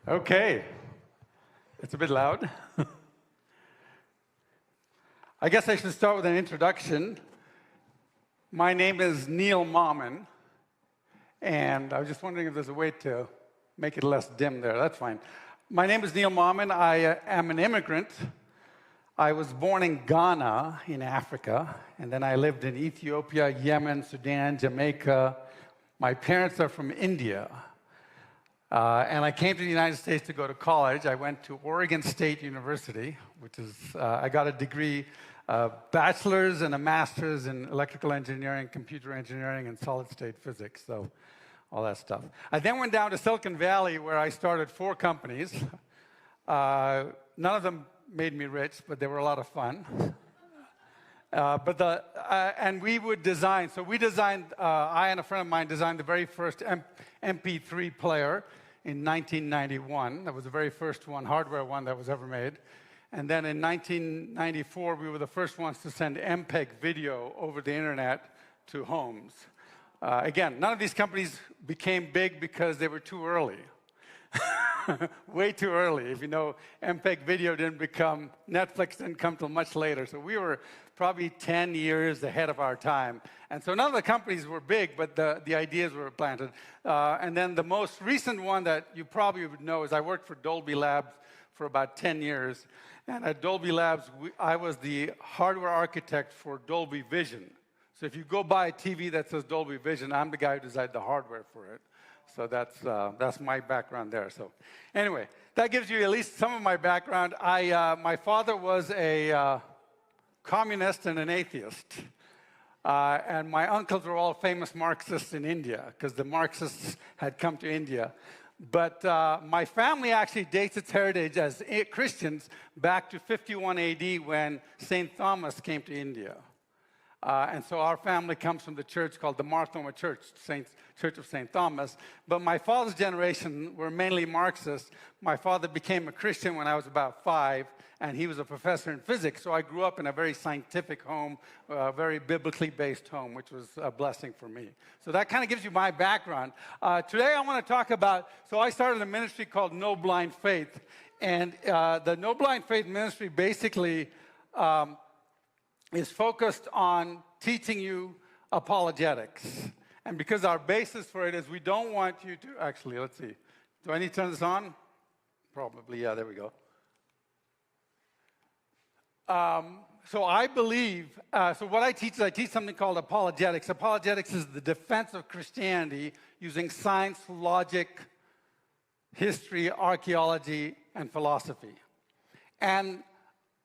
Okay, it's a bit loud. I guess I should start with an introduction. My name is Neil Mammen, and I was just wondering if there's a way to make it less dim there. That's fine. My name is Neil Mammen. I am an immigrant. I was born in Ghana in Africa, and then I lived in Ethiopia, Yemen, Sudan, Jamaica. My parents are from India. And I came to the United States to go to college. I went to Oregon State University, which is, I got a degree, a bachelor's and a master's in electrical engineering, computer engineering, and solid-state physics, so all that stuff. I then went down to Silicon Valley, where I started 4 companies. None of them made me rich, but they were a lot of fun. And we would design, so we designed, I and a friend of mine designed the very first MP3 player in 1991. That was the very first one, hardware one that was ever made. And then in 1994, we were the first ones to send MPEG video over the internet to homes. Again, none of these companies became big because they were too early. Way too early. If you know, MPEG video didn't become, Netflix didn't come till much later. So we were probably 10 years ahead of our time. And so none of the companies were big, but the ideas were planted. And then the most recent one that you probably would know is I worked for Dolby Labs for about 10 years. And at Dolby Labs, I was the hardware architect for Dolby Vision. So if you go buy a TV that says Dolby Vision, I'm the guy who designed the hardware for it. So that's my background there. So anyway, that gives you at least some of my background. My father was a communist and an atheist. And my uncles were all famous Marxists in India, because the Marxists had come to India. But my family actually dates its heritage as Christians back to 51 AD when St. Thomas came to India. And so our family comes from the church called the Marthoma Church, Church of St. Thomas. But my father's generation were mainly Marxists. My father became a Christian when I was about 5, and he was a professor in physics. So I grew up in a very scientific home, a very biblically based home, which was a blessing for me. So that kind of gives you my background. Today I want to talk about, so I started a ministry called No Blind Faith. And the No Blind Faith ministry basically is focused on teaching you apologetics. And because our basis for it is we don't want you to, actually, let's see. Do I need to turn this on? Probably, yeah, there we go. So I believe, so what I teach is I teach something called apologetics. Apologetics is the defense of Christianity using science, logic, history, archaeology, and philosophy. And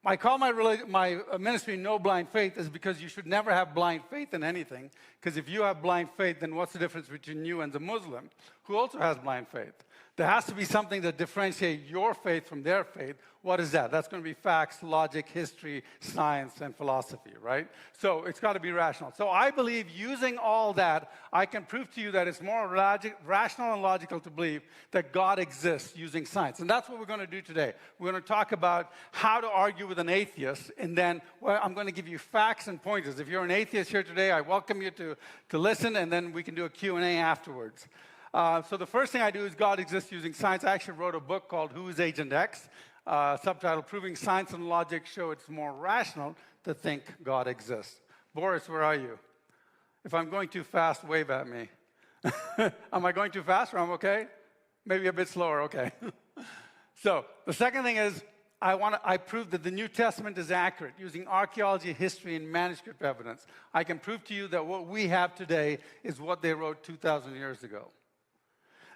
I call my ministry No Blind Faith is because you should never have blind faith in anything, because if you have blind faith, then what's the difference between you and the Muslim, who also has blind faith? There has to be something that differentiates your faith from their faith. What is that? That's going to be facts, logic, history, science, and philosophy, right? So it's got to be rational. So I believe using all that, I can prove to you that it's more rational and logical to believe that God exists using science. And that's what we're going to do today. We're going to talk about how to argue with an atheist, and then I'm going to give you facts and pointers. If you're an atheist here today, I welcome you to listen, and then we can do a Q&A afterwards. So the first thing I do is God exists using science. I actually wrote a book called Who is Agent X? Subtitle, Proving Science and Logic Show It's More Rational to Think God Exists. Boris, where are you? If I'm going too fast, wave at me. Am I going too fast or I'm okay? Maybe a bit slower, okay. So the second thing is I prove that the New Testament is accurate using archaeology, history, and manuscript evidence. I can prove to you that what we have today is what they wrote 2,000 years ago.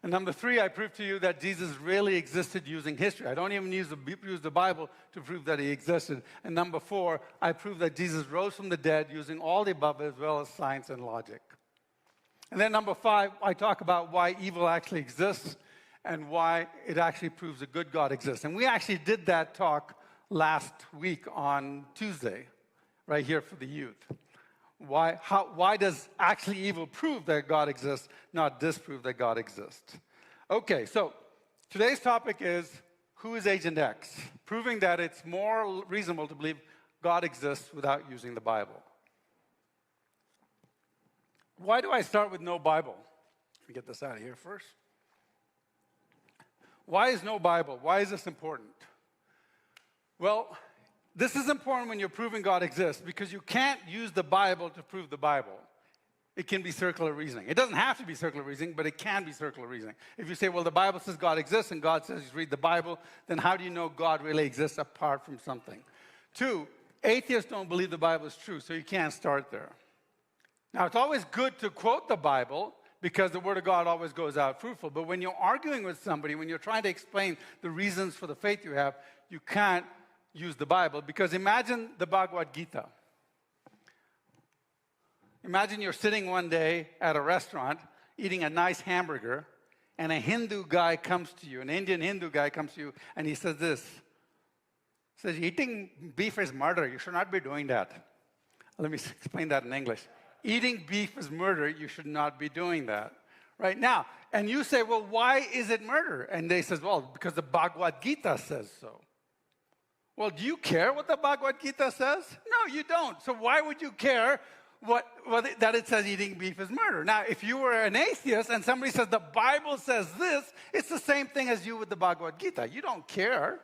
And number 3, I prove to you that Jesus really existed using history. I don't even use the Bible to prove that he existed. And number 4, I prove that Jesus rose from the dead using all the above as well as science and logic. And then number 5, I talk about why evil actually exists and why it actually proves a good God exists. And we actually did that talk last week on Tuesday, right here for the youth. Why does actually evil prove that God exists, not disprove that God exists? Okay, so today's topic is who is Agent X? Proving that it's more reasonable to believe God exists without using the Bible. Why do I start with no Bible? Let me get this out of here first. Why is no Bible? Why is this important? Well, this is important when you're proving God exists because you can't use the Bible to prove the Bible. It can be circular reasoning. It doesn't have to be circular reasoning, but it can be circular reasoning. If you say, well, the Bible says God exists and God says you read the Bible, then how do you know God really exists apart from something? 2, atheists don't believe the Bible is true, so you can't start there. Now, it's always good to quote the Bible because the Word of God always goes out fruitful. But when you're arguing with somebody, when you're trying to explain the reasons for the faith you have, you can't use the Bible. Because imagine the Bhagavad Gita. Imagine you're sitting one day at a restaurant eating a nice hamburger, and a Hindu guy comes to you, an Indian Hindu guy comes to you, and he says this. He says, eating beef is murder. You should not be doing that. Let me explain that in English. Eating beef is murder. You should not be doing that. Right now, and you say, well, why is it murder? And they says, well, because the Bhagavad Gita says so. Well, do you care what the Bhagavad Gita says? No, you don't. So why would you care that it says eating beef is murder? Now, if you were an atheist and somebody says the Bible says this, it's the same thing as you with the Bhagavad Gita. You don't care,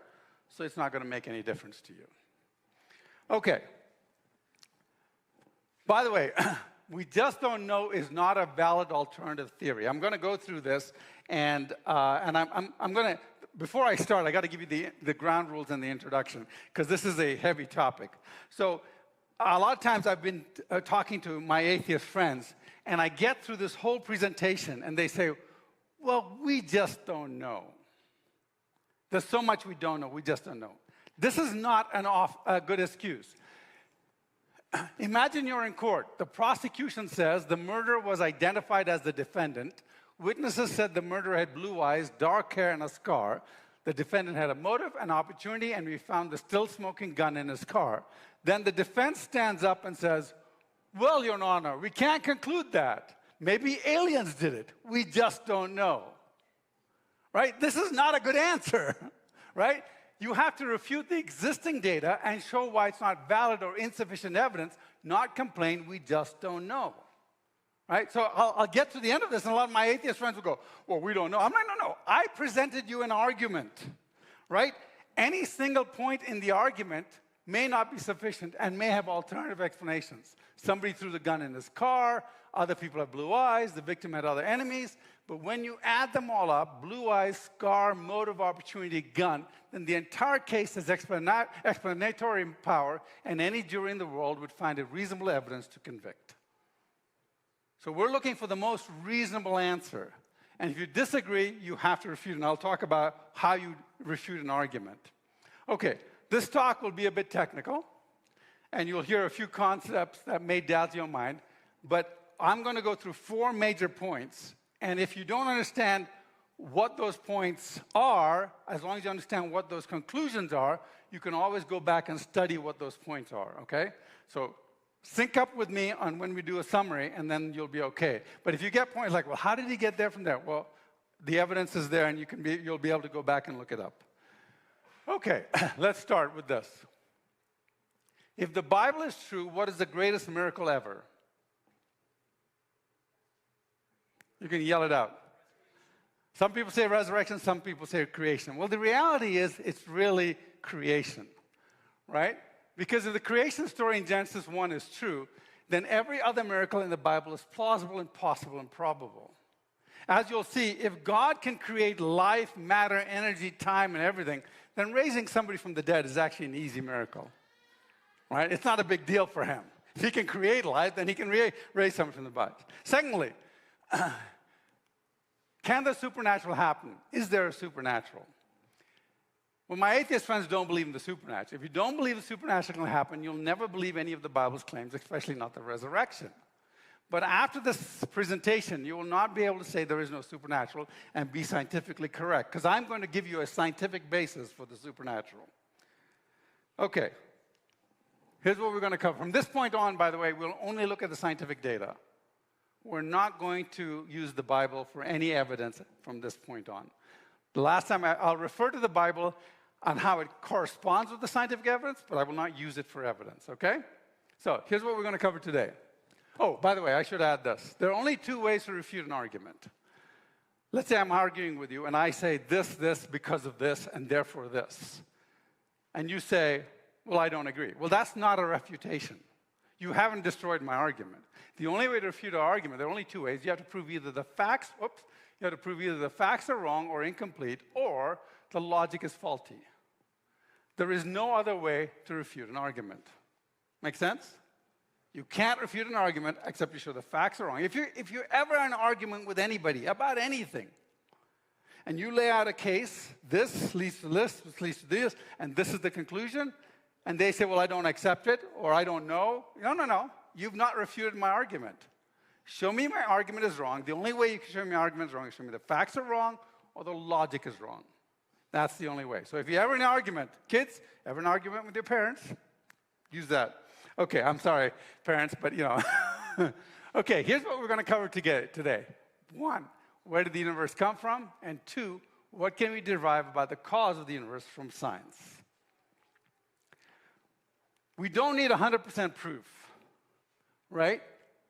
so it's not going to make any difference to you. Okay. By the way, we just don't know is not a valid alternative theory. I'm going to go through this, and I'm going to, before I start, I got to give you the ground rules and the introduction, because this is a heavy topic. So a lot of times I've been talking to my atheist friends, and I get through this whole presentation, and they say, well, we just don't know. There's so much we don't know, we just don't know. This is not a good excuse. Imagine you're in court. The prosecution says the murderer was identified as the defendant. Witnesses said the murderer had blue eyes, dark hair, and a scar. The defendant had a motive, an opportunity, and we found the still smoking gun in his car. Then the defense stands up and says, well, Your Honor, we can't conclude that. Maybe aliens did it. We just don't know. Right? This is not a good answer. Right? You have to refute the existing data and show why it's not valid or insufficient evidence, not complain, we just don't know. Right? So I'll get to the end of this, and a lot of my atheist friends will go, well, we don't know. I'm like, no. I presented you an argument. Right? Any single point in the argument may not be sufficient and may have alternative explanations. Somebody threw the gun in his car, other people have blue eyes, the victim had other enemies, but when you add them all up, blue eyes, scar, motive, opportunity, gun, then the entire case has explanatory power, and any jury in the world would find it reasonable evidence to convict. So we're looking for the most reasonable answer. And if you disagree, you have to refute, and I'll talk about how you refute an argument. Okay, this talk will be a bit technical, and you'll hear a few concepts that may dazzle your mind, but I'm going to go through 4 major points, and if you don't understand what those points are, as long as you understand what those conclusions are, you can always go back and study what those points are, okay? So sync up with me on when we do a summary, and then you'll be okay. But if you get points like, well, how did he get there from there? Well, the evidence is there, and you'll be able to go back and look it up. Okay, let's start with this. If the Bible is true, what is the greatest miracle ever? You can yell it out. Some people say resurrection, some people say creation. Well, the reality is it's really creation, right? Because if the creation story in Genesis 1 is true, then every other miracle in the Bible is plausible and possible and probable. As you'll see, if God can create life, matter, energy, time, and everything, then raising somebody from the dead is actually an easy miracle, right? It's not a big deal for him. If he can create life, then he can raise somebody from the dead. Secondly, can the supernatural happen? Is there a supernatural? Well, my atheist friends don't believe in the supernatural. If you don't believe the supernatural can happen, you'll never believe any of the Bible's claims, especially not the resurrection. But after this presentation, you will not be able to say there is no supernatural and be scientifically correct, because I'm going to give you a scientific basis for the supernatural. Okay. Here's what we're going to cover. From this point on, by the way, we'll only look at the scientific data. We're not going to use the Bible for any evidence from this point on. The last time I'll refer to the Bible on how it corresponds with the scientific evidence, but I will not use it for evidence, okay? So here's what we're going to cover today. Oh, by the way, I should add this. There are only 2 ways to refute an argument. Let's say I'm arguing with you, and I say this, because of this, and therefore this. And you say, well, I don't agree. Well, that's not a refutation. You haven't destroyed my argument. The only way to refute an argument, there are only two ways. You have to prove either the facts, are wrong or incomplete, or the logic is faulty. There is no other way to refute an argument. Make sense? You can't refute an argument except you show the facts are wrong. If you're ever in an argument with anybody about anything, and you lay out a case, this leads to this leads to this, and this is the conclusion, and they say, well, I don't accept it, or I don't know. No. You've not refuted my argument. Show me my argument is wrong. The only way you can show me my argument is wrong is show me the facts are wrong or the logic is wrong. That's the only way. So if you ever in an argument, kids, ever in an argument with your parents, use that. Okay, I'm sorry, parents, but Okay, here's what we're going to cover today. 1, where did the universe come from? And 2, what can we derive about the cause of the universe from science? We don't need 100% proof, right?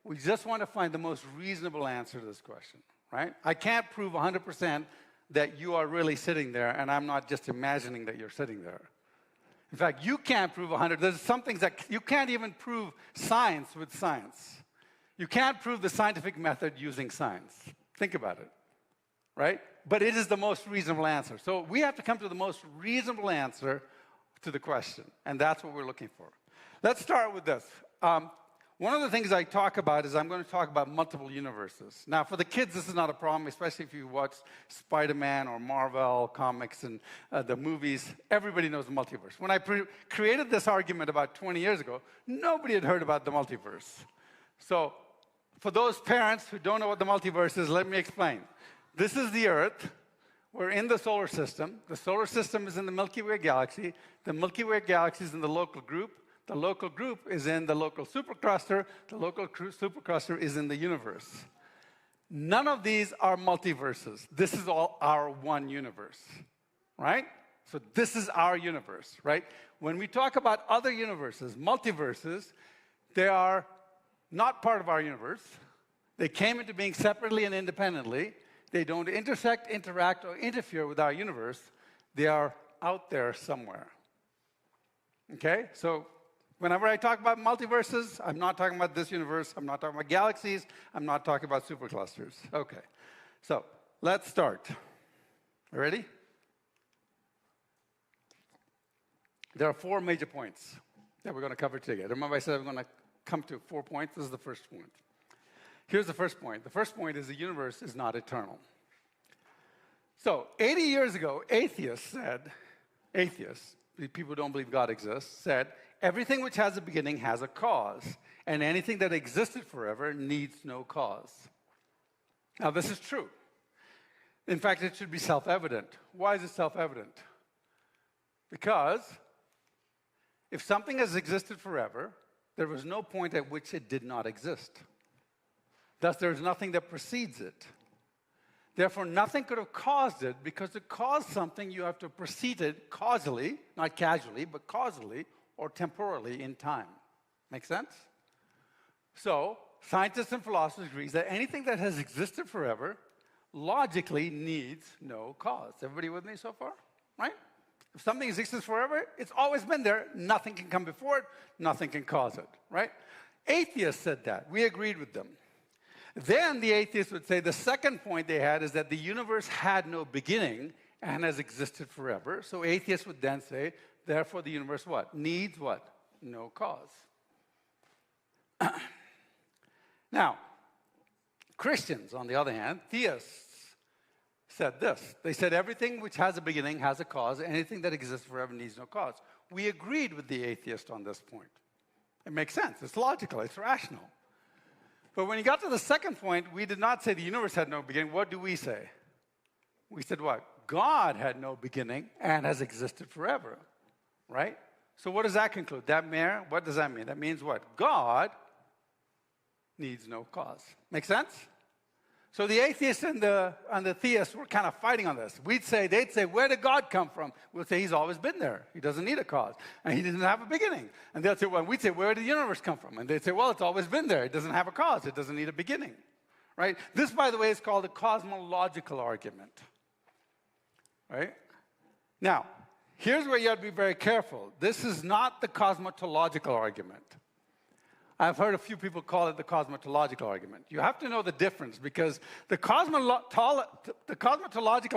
We just want to find the most reasonable answer to this question, right? I can't prove 100% that you are really sitting there, and I'm not just imagining that you're sitting there. In fact, you can't prove 100. There's some things that you can't even prove science with science. You can't prove the scientific method using science. Think about it, right? But it is the most reasonable answer. So we have to come to the most reasonable answer to the question, and that's what we're looking for. Let's start with this. One of the things I talk about is I'm going to talk about multiple universes. Now, for the kids, this is not a problem, especially if you watch Spider-Man or Marvel comics and the movies. Everybody knows the multiverse. When I created this argument about 20 years ago, nobody had heard about the multiverse. So for those parents who don't know what the multiverse is, let me explain. This is the Earth. We're in the solar system. The solar system is in the Milky Way galaxy. The Milky Way galaxy is in the local group. The local group is in the local supercluster. The local supercluster is in the universe. None of these are multiverses. This is all our one universe, right? So this is our universe, right? When we talk about other universes, multiverses, they are not part of our universe. They came into being separately and independently. They don't intersect, interact, or interfere with our universe. They are out there somewhere. Okay? So whenever I talk about multiverses, I'm not talking about this universe. I'm not talking about galaxies. I'm not talking about superclusters. Okay. So let's start. Ready? There are 4 major points that we're going to cover today. Remember I said I'm going to come to 4 points? This is the first point. Here's the first point. The first point is the universe is not eternal. So 80 years ago, atheists, people who don't believe God exists, said, everything which has a beginning has a cause, and anything that existed forever needs no cause. Now, this is true. In fact, it should be self-evident. Why is it self-evident? Because if something has existed forever, there was no point at which it did not exist. Thus, there is nothing that precedes it. Therefore, nothing could have caused it, because to cause something, you have to precede it causally, not casually, but causally or temporally in time. Make sense? So, scientists and philosophers agree that anything that has existed forever logically needs no cause. Everybody with me so far? Right? If something exists forever, it's always been there. Nothing can come before it. Nothing can cause it. Right? Atheists said that. We agreed with them. Then the atheists would say the second point they had is that the universe had no beginning and has existed forever. So atheists would then say, therefore the universe what? Needs what? No cause. Now, Christians, on the other hand, theists, said this. They said everything which has a beginning has a cause. Anything that exists forever needs no cause. We agreed with the atheist on this point. It makes sense. It's logical. It's rational. But when you got to the second point, we did not say the universe had no beginning. What do we say? We said what? God had no beginning and has existed forever, right? So what does that conclude? What does that mean? That means what? God needs no cause. Make sense? So the atheists and the theists were kind of fighting on this. They'd say, where did God come from? We'll say, he's always been there. He doesn't need a cause. And he didn't have a beginning. And they'll say, well, we'd say, where did the universe come from? And they'd say, well, it's always been there. It doesn't have a cause. It doesn't need a beginning. right? This, by the way, is called the cosmological argument, right? Now, here's where you have to be very careful. This is not the cosmological argument. I've heard a few people call it the cosmological argument. You have to know the difference, because the cosmological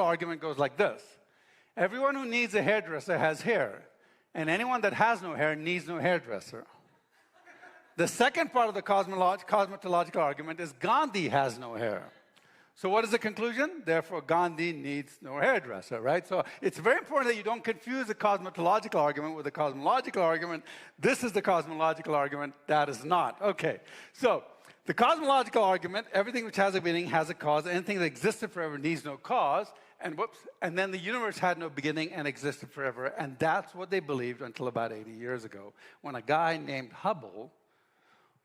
argument goes like this. Everyone who needs a hairdresser has hair, and anyone that has no hair needs no hairdresser. The second part of the cosmological argument is Gandhi has no hair. So what is the conclusion? Therefore, Gandhi needs no hairdresser, right? So it's very important that you don't confuse the cosmological argument with the cosmological argument. This is the cosmological argument. That is not. Okay, so the cosmological argument, everything which has a beginning has a cause. Anything that existed forever needs no cause. And whoops, and then the universe had no beginning and existed forever. And that's what they believed until about 80 years ago, when a guy named Hubble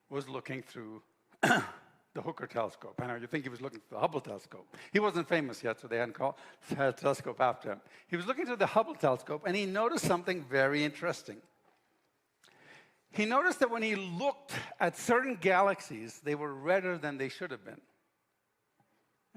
was looking through the Hooker telescope. I know you think he was looking through the Hubble telescope. He wasn't famous yet, so they hadn't had a telescope after him. He was looking through the Hubble telescope, and he noticed something very interesting. He noticed that when he looked at certain galaxies, they were redder than they should have been.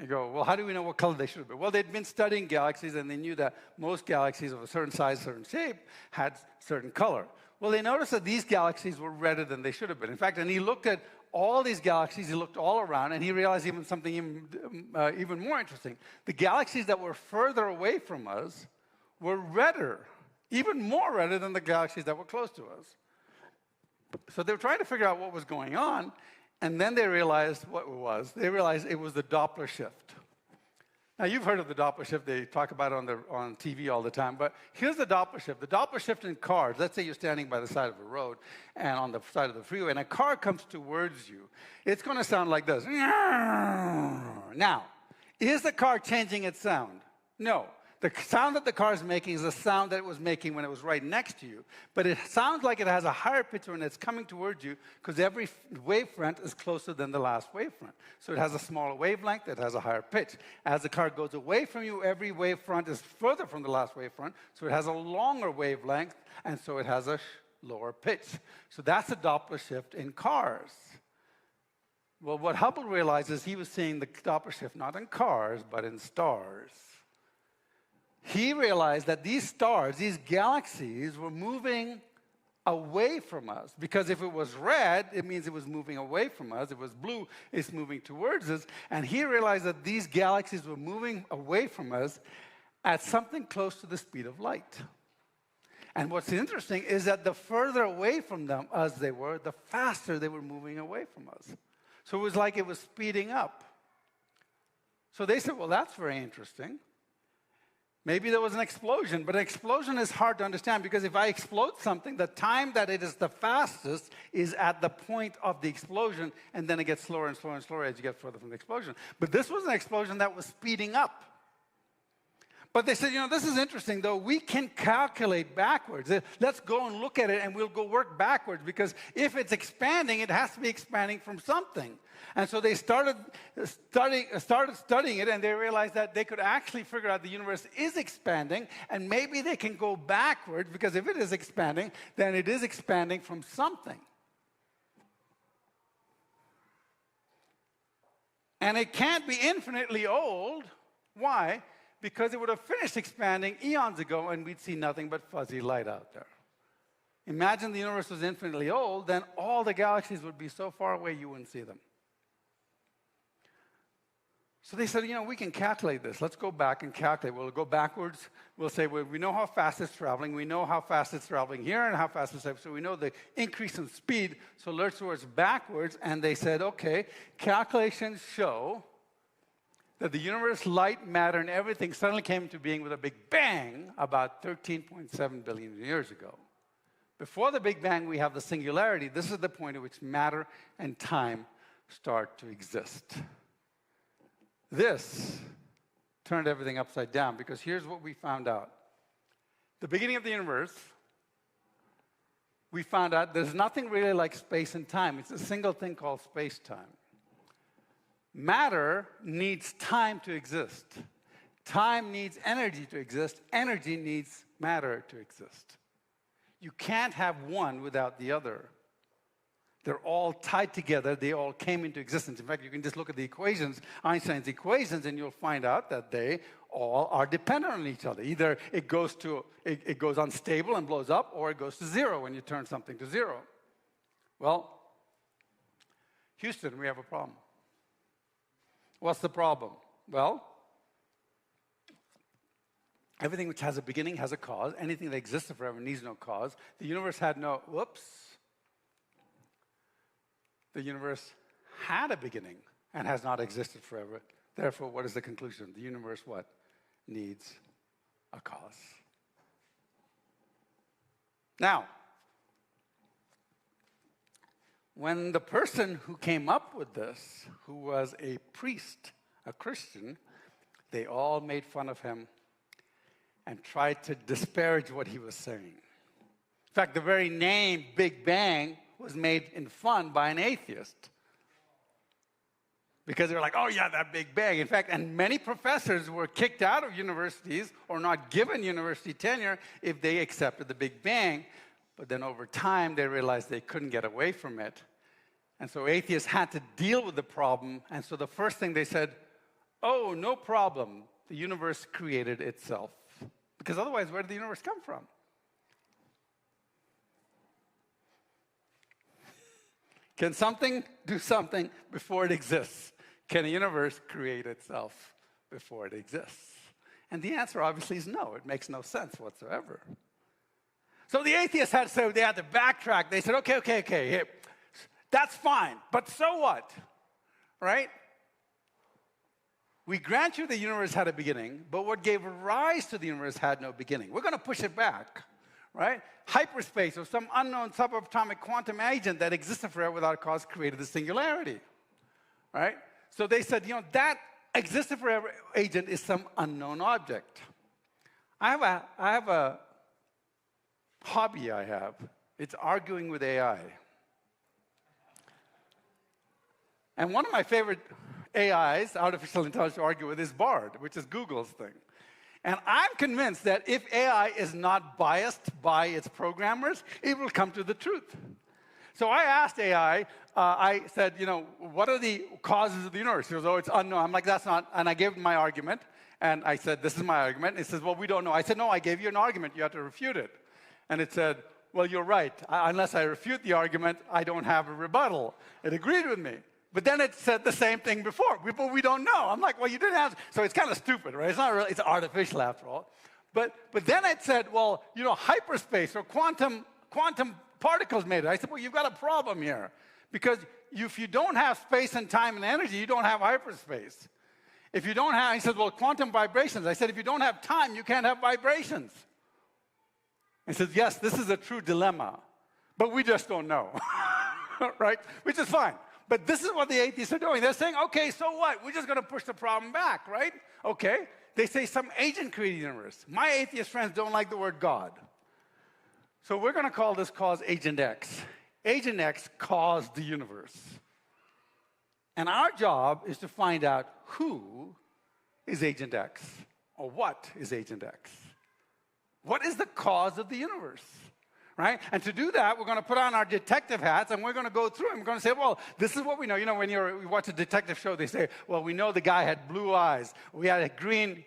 You go, well, how do we know what color they should have been? Well, they'd been studying galaxies, and they knew that most galaxies of a certain size, certain shape, had certain color. Well, they noticed that these galaxies were redder than they should have been. In fact, and he looked at all these galaxies, he looked all around, and he realized something even more interesting. The galaxies that were further away from us were redder, even more redder than the galaxies that were close to us. So they were trying to figure out what was going on, and then they realized what it was. They realized it was the Doppler shift. Now, you've heard of the Doppler shift. They talk about it on TV all the time. But here's the Doppler shift. The Doppler shift in cars, let's say you're standing by the side of a road and on the side of the freeway, and a car comes towards you. It's going to sound like this. Now, is the car changing its sound? No. The sound that the car is making is the sound that it was making when it was right next to you. But it sounds like it has a higher pitch when it's coming towards you, because every wavefront is closer than the last wavefront. So it has a smaller wavelength, it has a higher pitch. As the car goes away from you, every wavefront is further from the last wavefront, so it has a longer wavelength, and so it has a lower pitch. So that's a Doppler shift in cars. Well, what Hubble realized is he was seeing the Doppler shift not in cars, but in stars. He realized that these stars, these galaxies, were moving away from us. Because if it was red, it means it was moving away from us. If it was blue, it's moving towards us. And he realized that these galaxies were moving away from us at something close to the speed of light. And what's interesting is that the further away from us they were, the faster they were moving away from us. So it was like it was speeding up. So they said, well, that's very interesting. Maybe there was an explosion, but an explosion is hard to understand, because if I explode something, the time that it is the fastest is at the point of the explosion, and then it gets slower and slower and slower as you get further from the explosion. But this was an explosion that was speeding up. But they said, this is interesting, though. We can calculate backwards. Let's go and look at it, and we'll go work backwards, because if it's expanding, it has to be expanding from something. And so they started studying it, and they realized that they could actually figure out the universe is expanding, and maybe they can go backwards, because if it is expanding, then it is expanding from something. And it can't be infinitely old. Why? Because it would have finished expanding eons ago, and we'd see nothing but fuzzy light out there. Imagine the universe was infinitely old, then all the galaxies would be so far away you wouldn't see them. So they said, we can calculate this. Let's go back and calculate. We'll go backwards. We'll say, well, we know how fast it's traveling. We know how fast it's traveling here and how fast it's traveling. So we know the increase in speed. So let's work backwards. And they said, okay, calculations show that the universe, light, matter, and everything suddenly came into being with a big bang about 13.7 billion years ago. Before the Big Bang, we have the singularity. This is the point at which matter and time start to exist. This turned everything upside down, because here's what we found out. The beginning of the universe, we found out there's nothing really like space and time. It's a single thing called space-time. Matter needs time to exist. Time needs energy to exist. Energy needs matter to exist. You can't have one without the other. They're all tied together. They all came into existence. In fact, you can just look at the equations, Einstein's equations, and you'll find out that they all are dependent on each other. Either it goes unstable and blows up, or it goes to zero when you turn something to zero. Well, Houston, we have a problem. What's the problem? Well, everything which has a beginning has a cause. Anything that exists forever needs no cause. The universe had no, the universe had a beginning and has not existed forever. Therefore, what is the conclusion? The universe what? Needs a cause. Now, when the person who came up with this, who was a priest, a Christian, they all made fun of him and tried to disparage what he was saying. In fact, the very name Big Bang was made in fun by an atheist. Because they were like, oh yeah, that Big Bang. In fact, and many professors were kicked out of universities or not given university tenure if they accepted the Big Bang. But then over time, they realized they couldn't get away from it. And so atheists had to deal with the problem. And so the first thing they said, oh, no problem. The universe created itself. Because otherwise, where did the universe come from? Can something do something before it exists? Can a universe create itself before it exists? And the answer obviously is no. It makes no sense whatsoever. So the atheists had to say, they had to backtrack. They said, okay, here, that's fine, but so what? Right? We grant you the universe had a beginning, but what gave rise to the universe had no beginning. We're going to push it back. Right? Hyperspace or some unknown subatomic quantum agent that existed forever without cause created the singularity. Right? So they said, that existed forever agent is some unknown object. I have a hobby I have. It's arguing with AI. And one of my favorite AIs, artificial intelligence to argue with, is Bard, which is Google's thing. And I'm convinced that if AI is not biased by its programmers, it will come to the truth. So I asked AI, I said, what are the causes of the universe? He goes, oh, it's unknown. I'm like, that's not, and I gave him my argument, and I said, this is my argument. And he says, well, we don't know. I said, no, I gave you an argument. You have to refute it. And it said, well, you're right. Unless I refute the argument, I don't have a rebuttal. It agreed with me. But then it said the same thing before. But we don't know. I'm like, well, you didn't answer. So it's kind of stupid, right? It's not really, it's artificial after all. But then it said, well, hyperspace or quantum particles made it. I said, well, you've got a problem here. Because if you don't have space and time and energy, you don't have hyperspace. If you don't have, he said, well, quantum vibrations. I said, if you don't have time, you can't have vibrations. He said, yes, this is a true dilemma. But we just don't know. Right? Which is fine. But this is what the atheists are doing. They're saying, okay, so what? We're just going to push the problem back, right? Okay. They say some agent created the universe. My atheist friends don't like the word God. So we're going to call this cause Agent X. Agent X caused the universe. And our job is to find out who is Agent X, or what is Agent X. What is the cause of the universe? Right? And to do that, we're going to put on our detective hats, and we're going to go through and we're going to say, well, this is what we know. When you watch a detective show, they say, well, we know the guy had blue eyes. We had a green,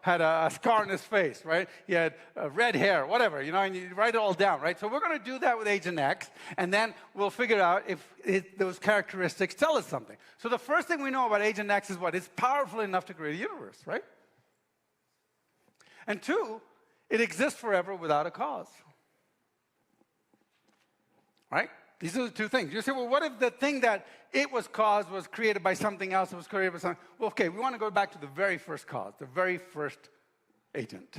had a scar on his face, right? He had red hair, whatever, and you write it all down, right? So we're going to do that with Agent X, and then we'll figure out if those characteristics tell us something. So the first thing we know about Agent X is what? It's powerful enough to create a universe, right? And two, it exists forever without a cause. Right? These are the two things. You say, well, what if the thing that it was caused was created by something else, it was created by something? Well, okay, we want to go back to the very first cause, the very first agent.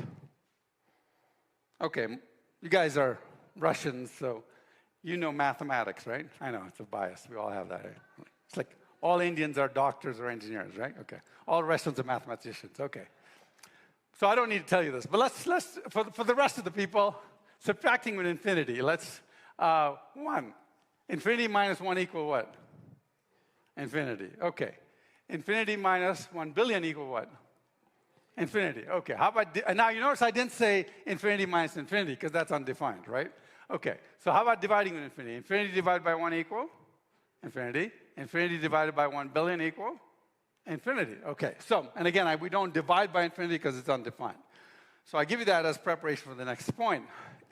Okay, you guys are Russians, so you know mathematics, right? I know, it's a bias. We all have that. Right? It's like all Indians are doctors or engineers, right? Okay. All Russians are mathematicians. Okay. So I don't need to tell you this, but let's for the rest of the people, subtracting with infinity, let's 1. Infinity minus 1 equal what? Infinity. Okay. Infinity minus 1 billion equal what? Infinity. Okay. How about, now you notice I didn't say infinity minus infinity because that's undefined, right? Okay, so how about dividing with infinity? Infinity divided by 1 equal? Infinity. Infinity divided by 1 billion equal? Infinity. Okay, so, and again, we don't divide by infinity because it's undefined. So I give you that as preparation for the next point.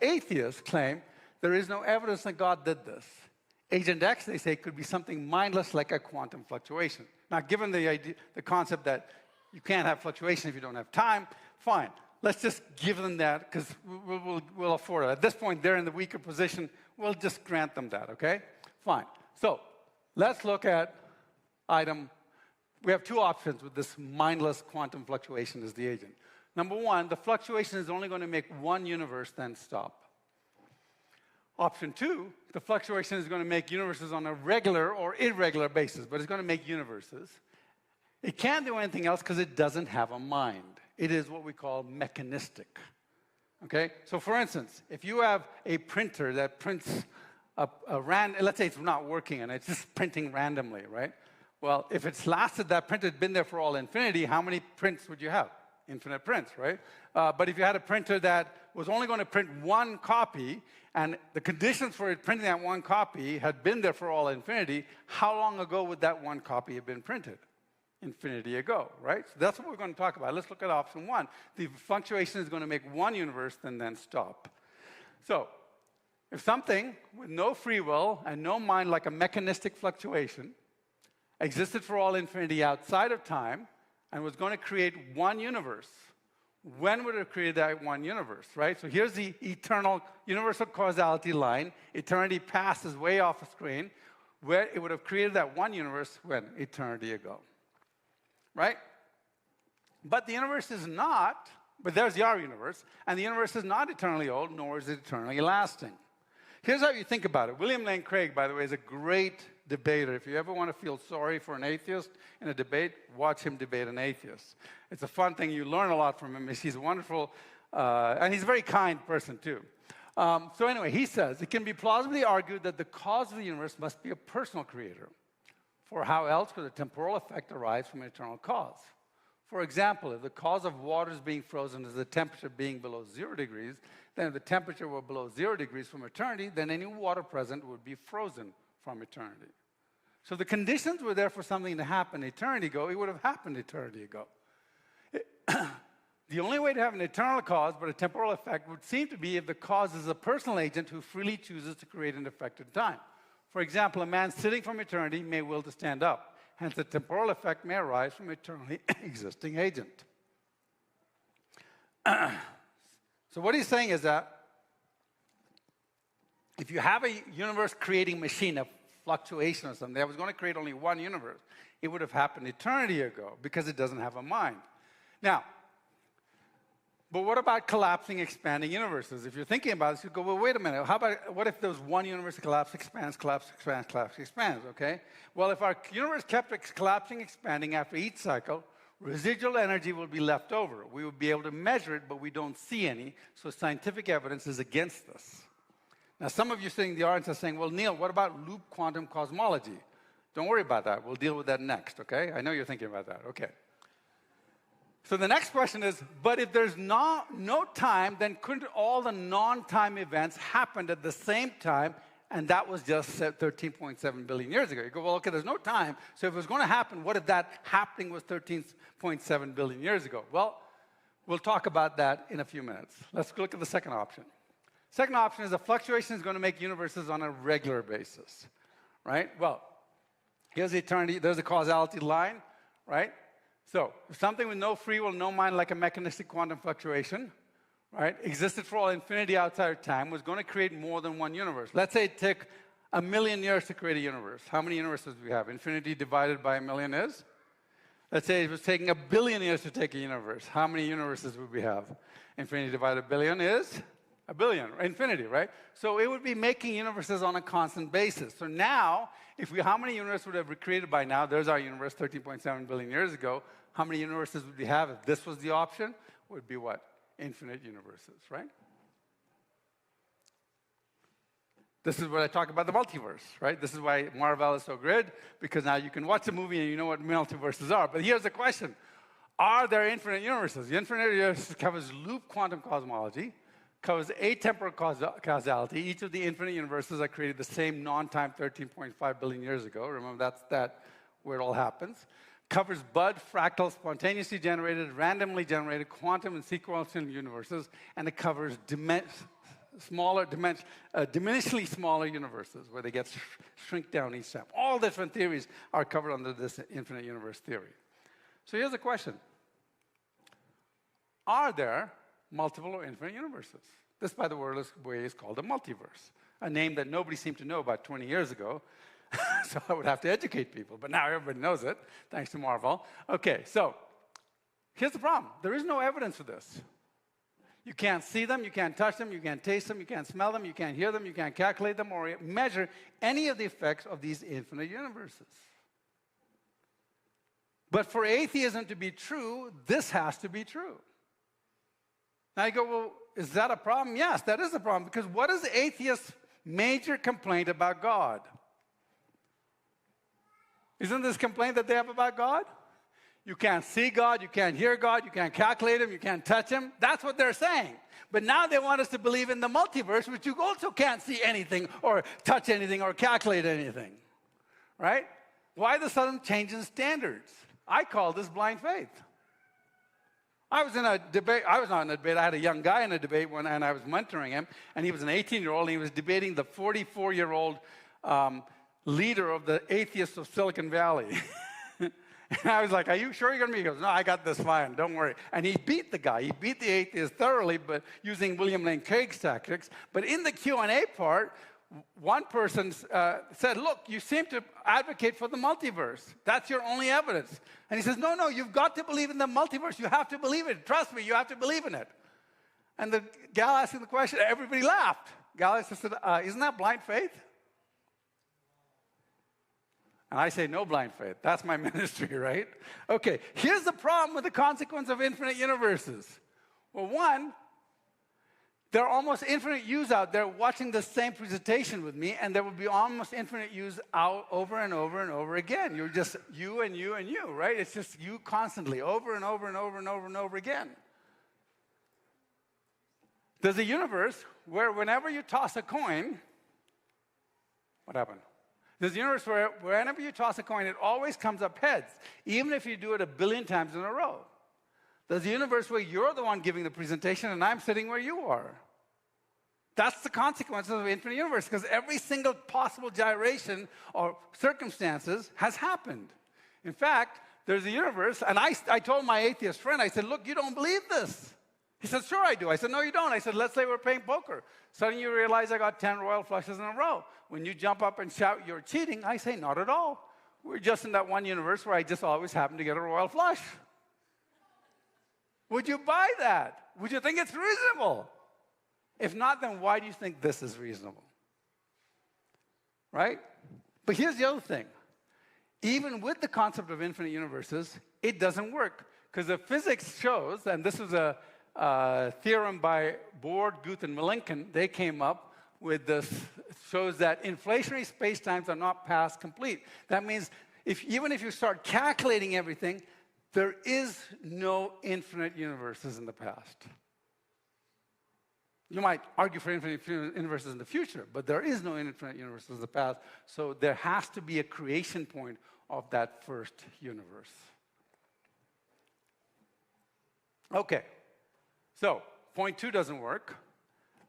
Atheists claim there is no evidence that God did this. Agent X, they say, could be something mindless like a quantum fluctuation. Now, given the concept that you can't have fluctuation if you don't have time, fine. Let's just give them that because we'll afford it. At this point, they're in the weaker position. We'll just grant them that, okay? Fine. So let's look at item. We have two options with this mindless quantum fluctuation as the agent. Number one, the fluctuation is only going to make one universe, then stop. Option two, the fluctuation is going to make universes on a regular or irregular basis, but it's going to make universes. It can't do anything else because it doesn't have a mind. It is what we call mechanistic. Okay? So for instance, if you have a printer that prints let's say it's not working and it's just printing randomly, right? Well, if it's lasted, that print had been there for all infinity, how many prints would you have? Infinite prints, right? But if you had a printer that was only going to print one copy, and the conditions for it printing that one copy had been there for all infinity, how long ago would that one copy have been printed? Infinity ago, right? So that's what we're going to talk about. Let's look at option one. The fluctuation is going to make one universe and then stop. So if something with no free will and no mind, like a mechanistic fluctuation, existed for all infinity outside of time and was going to create one universe, when would it have created that one universe, right? So here's the eternal universal causality line. Eternity passes way off the screen, where it would have created that one universe when? Eternity ago. Right? But the universe is not, but there's our universe, and the universe is not eternally old, nor is it eternally lasting. Here's how you think about it. William Lane Craig, by the way, is a great debater. If you ever want to feel sorry for an atheist in a debate, watch him debate an atheist. It's a fun thing. You learn a lot from him. He's wonderful, and he's a very kind person, too. So anyway, he says, it can be plausibly argued that the cause of the universe must be a personal creator. For how else could a temporal effect arise from an eternal cause? For example, if the cause of waters being frozen is the temperature being below 0 degrees, then if the temperature were below 0 degrees from eternity, then any water present would be frozen from eternity. So the conditions were there for something to happen eternity ago. It would have happened eternity ago. The only way to have an eternal cause but a temporal effect would seem to be if the cause is a personal agent who freely chooses to create an effect in time. For example, a man sitting from eternity may will to stand up. Hence, a temporal effect may arise from an eternally existing agent. So what he's saying is that if you have a universe-creating machine, a fluctuation or something, that was going to create only one universe, it would have happened eternity ago because it doesn't have a mind. Now, but what about collapsing, expanding universes? If you're thinking about this, you go, well, wait a minute. What if there was one universe that collapses, expands, collapses, expands, collapses, expands, okay? Well, if our universe kept collapsing, expanding after each cycle, residual energy will be left over. We would be able to measure it, but we don't see any, so scientific evidence is against this. Now, some of you sitting in the audience are saying, well, Neil, what about loop quantum cosmology? Don't worry about that. We'll deal with that next, okay? I know you're thinking about that, okay. So the next question is, but if there's no time, then couldn't all the non-time events happen at the same time, and that was just 13.7 billion years ago? You go, well, okay, there's no time, so if it was going to happen, what if that happening was 13.7 billion years ago? Well, we'll talk about that in a few minutes. Let's look at the second option. Second option is a fluctuation is going to make universes on a regular basis, right? Well, here's the eternity, there's the causality line, right? So, if something with no free will, no mind, like a mechanistic quantum fluctuation, right, existed for all infinity outside of time, was going to create more than one universe. Let's say it took 1 million years to create a universe. How many universes do we have? Infinity divided by 1 million is? Let's say it was taking 1 billion years to take a universe. How many universes would we have? Infinity divided by 1 billion is? 1 billion, infinity, right? So it would be making universes on a constant basis. So now, how many universes would have been created by now? There's our universe 13.7 billion years ago. How many universes would we have if this was the option? Would be what? Infinite universes, right? This is what I talk about the multiverse, right? This is why Marvel is so good, because now you can watch a movie and you know what multiverses are. But here's the question. Are there infinite universes? The infinite universe covers loop quantum cosmology, covers atemporal causality. Each of the infinite universes are created the same non-time 13.5 billion years ago. Remember, that's where it all happens. Covers bud, fractal, spontaneously generated, randomly generated, quantum, and sequential universes. And it covers diminishingly smaller universes where they get shrink down each time. All different theories are covered under this infinite universe theory. So here's the question. Are there multiple or infinite universes? This, by the way, is called a multiverse, a name that nobody seemed to know about 20 years ago. So I would have to educate people, but now everybody knows it, thanks to Marvel. Okay, so here's the problem. There is no evidence for this. You can't see them, you can't touch them, you can't taste them, you can't smell them, you can't hear them, you can't calculate them or measure any of the effects of these infinite universes. But for atheism to be true, this has to be true. Now you go, well, is that a problem? Yes, that is a problem, because what is the atheist's major complaint about God? Isn't this complaint that they have about God? You can't see God, you can't hear God, you can't calculate Him, you can't touch Him. That's what they're saying. But now they want us to believe in the multiverse, which you also can't see anything or touch anything or calculate anything. Right? Why the sudden change in standards? I call this blind faith. I was in a debate. I was not in a debate. I had a young guy in a debate and I was mentoring him, and he was an 18-year-old, and he was debating the 44-year-old leader of the atheists of Silicon Valley. And I was like, are you sure you're going to be? He goes, no, I got this fine, don't worry. And he beat the guy. He beat the atheist thoroughly, but using William Lane Craig's tactics. But in the Q&A part, one person said, look, you seem to advocate for the multiverse. That's your only evidence. And he says, no, you've got to believe in the multiverse. You have to believe it. Trust me, you have to believe in it. And the gal asking the question, everybody laughed. Gal said, isn't that blind faith? And I say, no blind faith. That's my ministry, right? Okay, here's the problem with the consequence of infinite universes. Well, one, there are almost infinite yous out there watching the same presentation with me, and there will be almost infinite yous out over and over and over again. You're just you and you and you, right? It's just you constantly, over and over and over and over and over again. There's a universe where whenever you toss a coin, what happened? There's a universe where whenever you toss a coin, it always comes up heads, even if you do it 1 billion times in a row. There's a universe where you're the one giving the presentation and I'm sitting where you are. That's the consequences of infinite universe, because every single possible gyration or circumstances has happened. In fact, there's a universe, and I told my atheist friend, I said, look, you don't believe this. He said, sure I do. I said, no, you don't. I said, let's say we're playing poker. Suddenly you realize I got 10 royal flushes in a row. When you jump up and shout, you're cheating, I say, not at all. We're just in that one universe where I just always happen to get a royal flush. Would you buy that? Would you think it's reasonable? If not, then why do you think this is reasonable? Right? But here's the other thing. Even with the concept of infinite universes, it doesn't work. Because the physics shows, and this is a theorem by Bohr, Guth, and Milinkin, they came up with this, shows that inflationary spacetimes are not past complete. That means even if you start calculating everything, there is no infinite universes in the past. You might argue for infinite universes in the future, but there is no infinite universes in the past, so there has to be a creation point of that first universe. Okay, so point 2 doesn't work.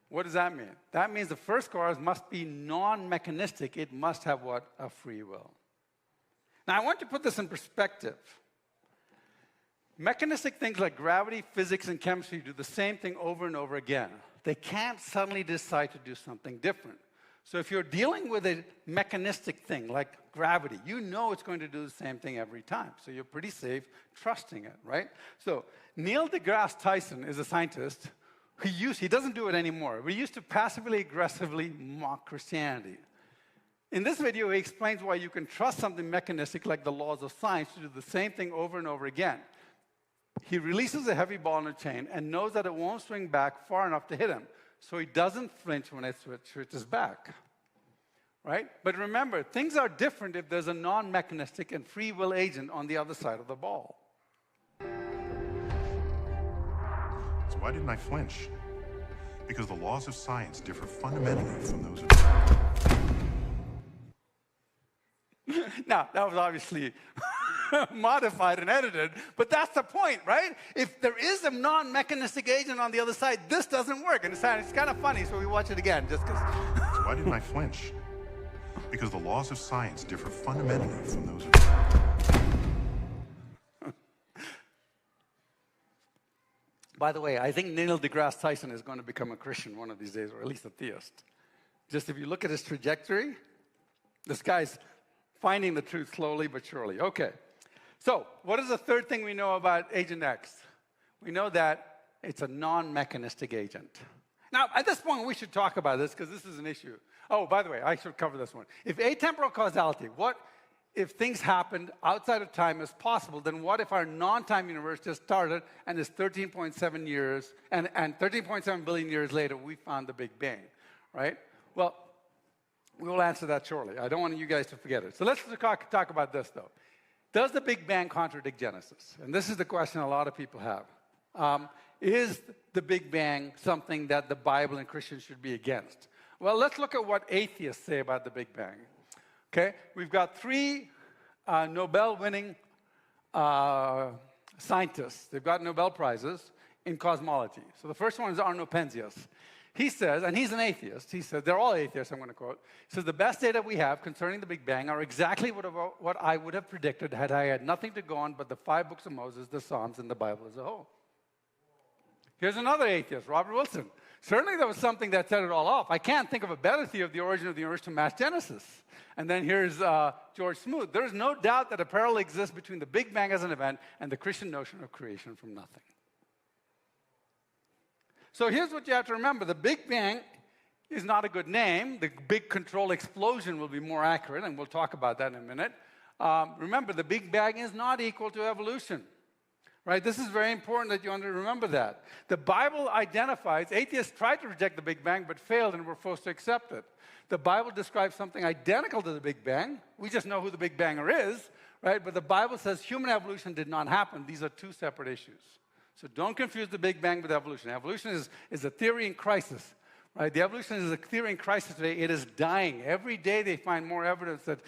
What does that mean? That means the first cause must be non-mechanistic. It must have what? A free will. Now, I want to put this in perspective. Mechanistic things like gravity, physics, and chemistry do the same thing over and over again. They can't suddenly decide to do something different. So if you're dealing with a mechanistic thing like gravity, you know it's going to do the same thing every time. So you're pretty safe trusting it, right? So Neil deGrasse Tyson is a scientist. He doesn't do it anymore. We used to passively aggressively mock Christianity. In this video, he explains why you can trust something mechanistic like the laws of science to do the same thing over and over again. He releases a heavy ball in a chain and knows that it won't swing back far enough to hit him. So he doesn't flinch when it switches back. Right? But remember, things are different if there's a non-mechanistic and free will agent on the other side of the ball. So why didn't I flinch? Because the laws of science differ fundamentally from those of... Now, that was obviously modified and edited, but that's the point, right? If there is a non-mechanistic agent on the other side, this doesn't work. And it's kind of funny, so we watch it again, just because. So why didn't I flinch? Because the laws of science differ fundamentally from those of... By the way, I think Neil deGrasse Tyson is going to become a Christian one of these days, or at least a theist. Just if you look at his trajectory, this guy's finding the truth slowly but surely. Okay. So, what is the third thing we know about Agent X? We know that it's a non-mechanistic agent. Now, at this point, we should talk about this because this is an issue. Oh, by the way, I should cover this one. If atemporal causality, what if things happened outside of time is possible, then what if our non-time universe just started and is 13.7 years, and 13.7 billion years later, we found the Big Bang, right? Well, we will answer that shortly. I don't want you guys to forget it. So let's talk about this, though. Does the Big Bang contradict Genesis? And this is the question a lot of people have. Is the Big Bang something that the Bible and Christians should be against? Well, let's look at what atheists say about the Big Bang. Okay, we've got three Nobel-winning scientists. They've got Nobel Prizes in cosmology. So the first one is Arno Penzias. He says, and he's an atheist, he says, they're all atheists, I'm going to quote, he says, the best data we have concerning the Big Bang are exactly what I would have predicted had I had nothing to go on but the 5 books of Moses, the Psalms, and the Bible as a whole. Here's another atheist, Robert Wilson. Certainly there was something that set it all off. I can't think of a better theory of the origin of the universe to match Genesis. And then here's George Smoot. There is no doubt that a parallel exists between the Big Bang as an event and the Christian notion of creation from nothing. So here's what you have to remember. The Big Bang is not a good name. The big controlled explosion will be more accurate, and we'll talk about that in a minute. Remember, the Big Bang is not equal to evolution. Right? This is very important that you remember that. The Bible identifies, atheists tried to reject the Big Bang but failed and were forced to accept it. The Bible describes something identical to the Big Bang. We just know who the Big Banger is, right? But the Bible says human evolution did not happen. These are two separate issues. So don't confuse the Big Bang with evolution. Evolution is a theory in crisis, right? The evolution is a theory in crisis today. It is dying. Every day they find more evidence that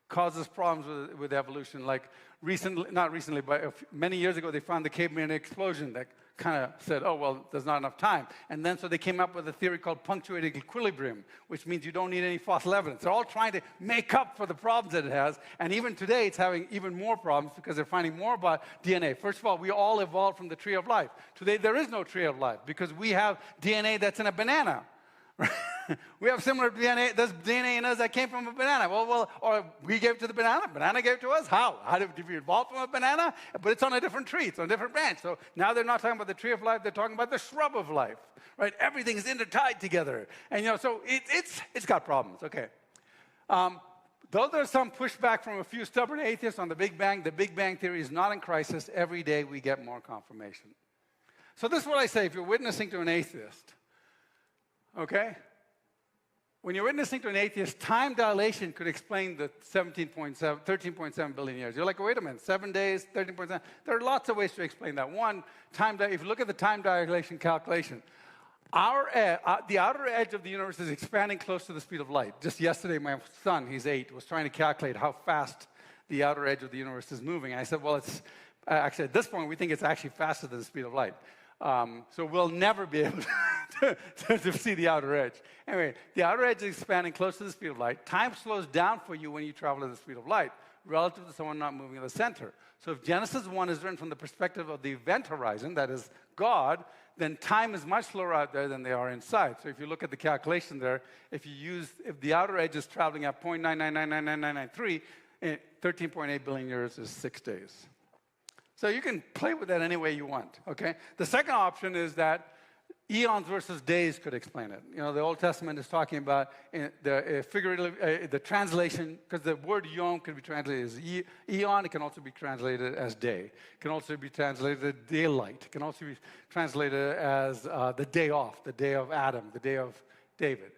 causes problems with evolution. Like not recently, but many years ago, they found the caveman explosion that kind of said, oh, well, there's not enough time. And then so they came up with a theory called punctuated equilibrium, which means you don't need any fossil evidence. They're all trying to make up for the problems that it has. And even today, it's having even more problems because they're finding more about DNA. First of all, we all evolved from the tree of life. Today, there is no tree of life because we have DNA that's in a banana. We have similar DNA. There's DNA in us that came from a banana. Well, or we gave it to the banana. Banana gave it to us. How? How did we evolve from a banana? But it's on a different tree. It's on a different branch. So now they're not talking about the tree of life. They're talking about the shrub of life. Right? Everything is intertied together. And so it's got problems. Okay. Though there's some pushback from a few stubborn atheists on the Big Bang theory is not in crisis. Every day we get more confirmation. So this is what I say if you're witnessing to an atheist. Okay? When you're witnessing to an atheist, time dilation could explain the 13.7 billion years. You're like, wait a minute, 7 days, 13.7. There are lots of ways to explain that. One, if you look at the time dilation calculation, the outer edge of the universe is expanding close to the speed of light. Just yesterday, my son, he's 8, was trying to calculate how fast the outer edge of the universe is moving. And I said, well, it's actually, at this point, we think it's actually faster than the speed of light. So we'll never be able to see the outer edge. Anyway, the outer edge is expanding close to the speed of light. Time slows down for you when you travel at the speed of light, relative to someone not moving in the center. So if Genesis 1 is written from the perspective of the event horizon, that is God, then time is much slower out there than they are inside. So if you look at the calculation there, if the outer edge is traveling at 0.9999993, 13.8 billion years is 6 days. So you can play with that any way you want, okay? The second option is that eons versus days could explain it. The Old Testament is talking about the translation, because the word yom can be translated as eon. It can also be translated as day. It can also be translated daylight. It can also be translated as the day off, the day of Adam, the day of David.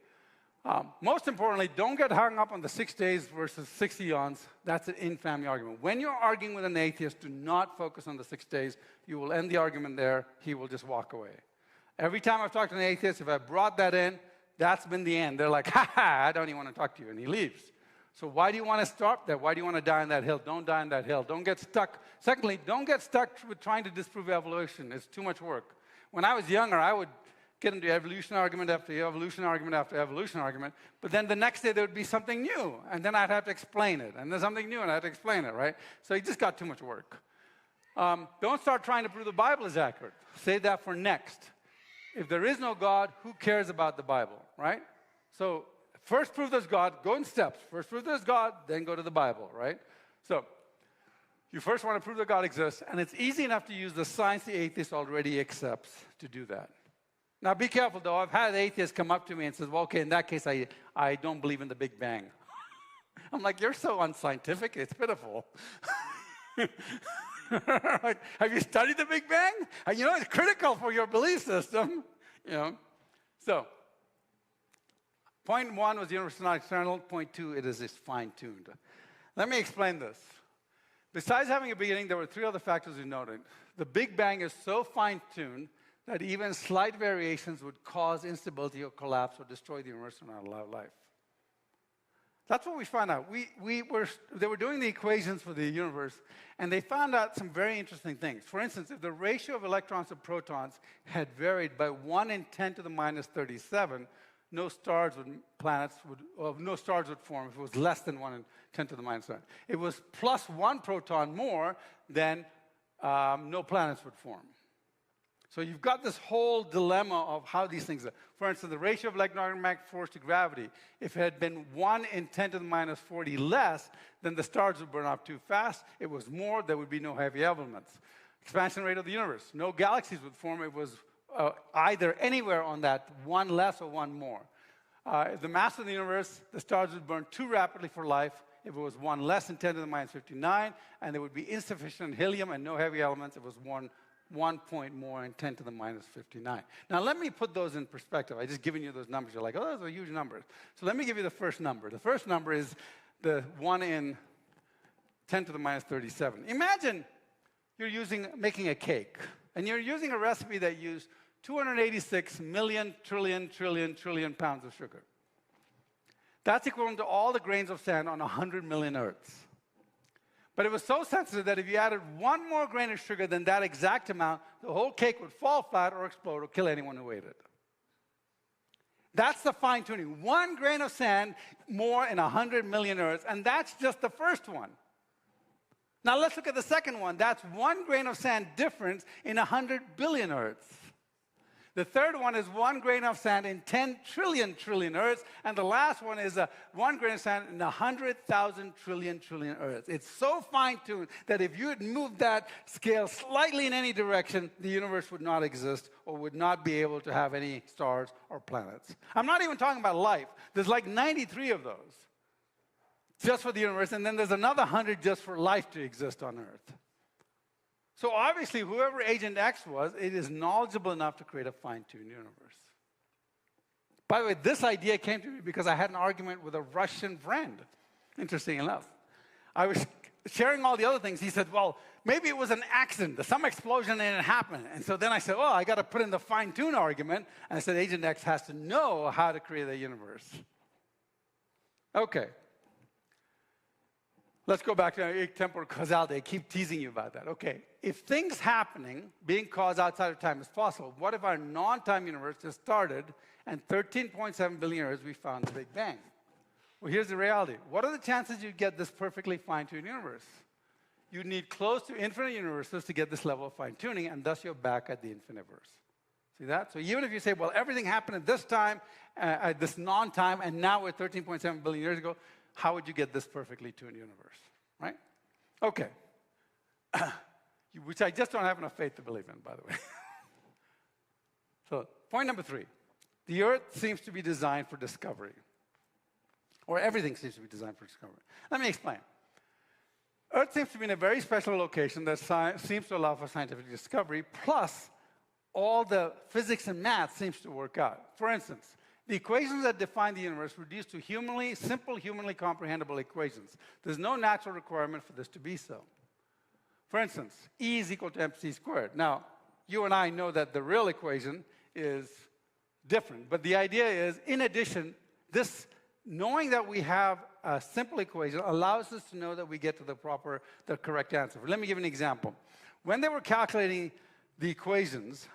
Most importantly, don't get hung up on the 6 days versus 6 eons. That's an in-family argument. When you're arguing with an atheist, do not focus on the 6 days. You will end the argument there. He will just walk away. Every time I've talked to an atheist, if I brought that in, that's been the end. They're like, ha ha, I don't even want to talk to you, and he leaves. So why do you want to stop there? Why do you want to die on that hill? Don't die on that hill. Don't get stuck. Secondly, don't get stuck with trying to disprove evolution. It's too much work. When I was younger, I would get into evolution argument after evolution argument after evolution argument, but then the next day there would be something new, and then I'd have to explain it, and then something new, and I had to explain it, right? So it just got too much work. Don't start trying to prove the Bible is accurate. Save that for next. If there is no God, who cares about the Bible, right? So first prove there's God, go in steps. First prove there's God, then go to the Bible, right? So you first want to prove that God exists, and it's easy enough to use the science the atheist already accepts to do that. Now be careful though, I've had atheists come up to me and says, well, okay, in that case, I don't believe in the Big Bang. I'm like, you're so unscientific, it's pitiful. Like, have you studied the Big Bang? You know, it's critical for your belief system. You know, so point one was the universe is not external. Point two, it is fine-tuned. Let me explain this. Besides having a beginning, there were three other factors we noted. The Big Bang is so fine-tuned that even slight variations would cause instability or collapse or destroy the universe in our life. That's what we found out. They were doing the equations for the universe, and they found out some very interesting things. For instance, if the ratio of electrons to protons had varied by 1 in 10 to the minus 37, no stars would form if it was less than 1 in 10 to the minus 7. It was plus 1 proton more, then no planets would form. So you've got this whole dilemma of how these things are. For instance, the ratio of electromagnetic force to gravity, if it had been 1 in 10 to the minus 40 less, then the stars would burn up too fast. It was more, there would be no heavy elements. Expansion rate of the universe, no galaxies would form. It was either anywhere on that, 1 less or 1 more. If the mass of the universe, the stars would burn too rapidly for life. If it was 1 less than 10 to the minus 59, and there would be insufficient helium and no heavy elements, it was 1 point more in 10 to the minus 59. Now, let me put those in perspective. I just given you those numbers. You're like, oh, those are huge numbers. So let me give you the first number. The first number is the 1 in 10 to the minus 37. Imagine you're making a cake, and you're using a recipe that used 286 million trillion pounds of sugar. That's equivalent to all the grains of sand on 100 million Earths. But it was so sensitive that if you added 1 more grain of sugar than that exact amount, the whole cake would fall flat or explode or kill anyone who ate it. That's the fine-tuning. 1 grain of sand more in 100 million Earths, and that's just the first one. Now let's look at the second one. That's 1 grain of sand difference in 100 billion Earths. The third one is 1 grain of sand in 10 trillion Earths, and the last one is 1 grain of sand in 100,000 trillion Earths. It's so fine-tuned that if you had moved that scale slightly in any direction, the universe would not exist or would not be able to have any stars or planets. I'm not even talking about life. There's like 93 of those just for the universe, and then there's another 100 just for life to exist on Earth. So obviously, whoever Agent X was, it is knowledgeable enough to create a fine-tuned universe. By the way, this idea came to me because I had an argument with a Russian friend, interesting enough. I was sharing all the other things. He said, well, maybe it was an accident. Some explosion didn't happen. And so then I said, well, I got to put in the fine-tune argument. And I said, Agent X has to know how to create a universe. Okay. Let's go back to temporal causality. I keep teasing you about that. Okay, if things happening, being caused outside of time is possible, what if our non-time universe just started and 13.7 billion years we found the Big Bang? Well, here's the reality. What are the chances you'd get this perfectly fine-tuned universe? You'd need close to infinite universes to get this level of fine-tuning, and thus you're back at the infiniverse. See that? So even if you say, well, everything happened at this time, at this non-time, and now we're 13.7 billion years ago, how would you get this perfectly tuned universe, right? Okay. Which I just don't have enough faith to believe in, by the way. So point number 3. The Earth seems to be designed for discovery. Or everything seems to be designed for discovery. Let me explain. Earth seems to be in a very special location that seems to allow for scientific discovery, plus all the physics and math seems to work out. For instance, the equations that define the universe reduce to simple, humanly comprehensible equations. There's no natural requirement for this to be so. For instance, E is equal to mc squared. Now, you and I know that the real equation is different. But the idea is, in addition, this knowing that we have a simple equation allows us to know that we get to the correct answer. Let me give you an example. When they were calculating the equations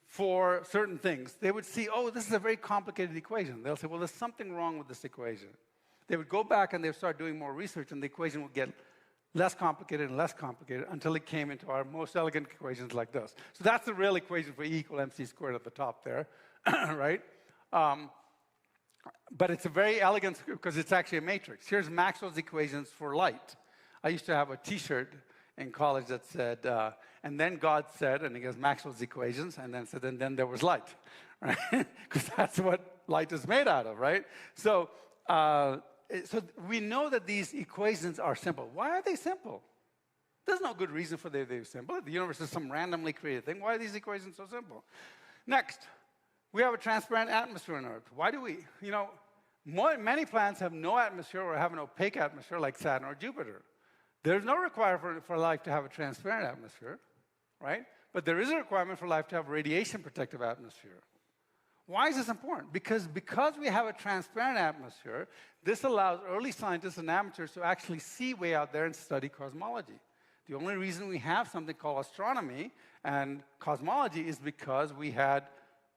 for certain things, they would see, oh, this is a very complicated equation. They'll say, well, there's something wrong with this equation. They would go back and they would start doing more research, and the equation would get less complicated and less complicated until it came into our most elegant equations like this. So that's the real equation for E equal mc squared at the top there, right? But it's a very elegant, because it's actually a matrix. Here's Maxwell's equations for light. I used to have a T-shirt in college that said, and then God said, and he goes Maxwell's equations, and then said, and then there was light, right? Because that's what light is made out of, right? So we know that these equations are simple. Why are they simple? There's no good reason for they're simple. The universe is some randomly created thing. Why are these equations so simple? Next, we have a transparent atmosphere on Earth. Why do we? Many planets have no atmosphere or have an opaque atmosphere like Saturn or Jupiter. There's no requirement for life to have a transparent atmosphere, right? But there is a requirement for life to have a radiation protective atmosphere. Why is this important? Because we have a transparent atmosphere, this allows early scientists and amateurs to actually see way out there and study cosmology. The only reason we have something called astronomy and cosmology is because we had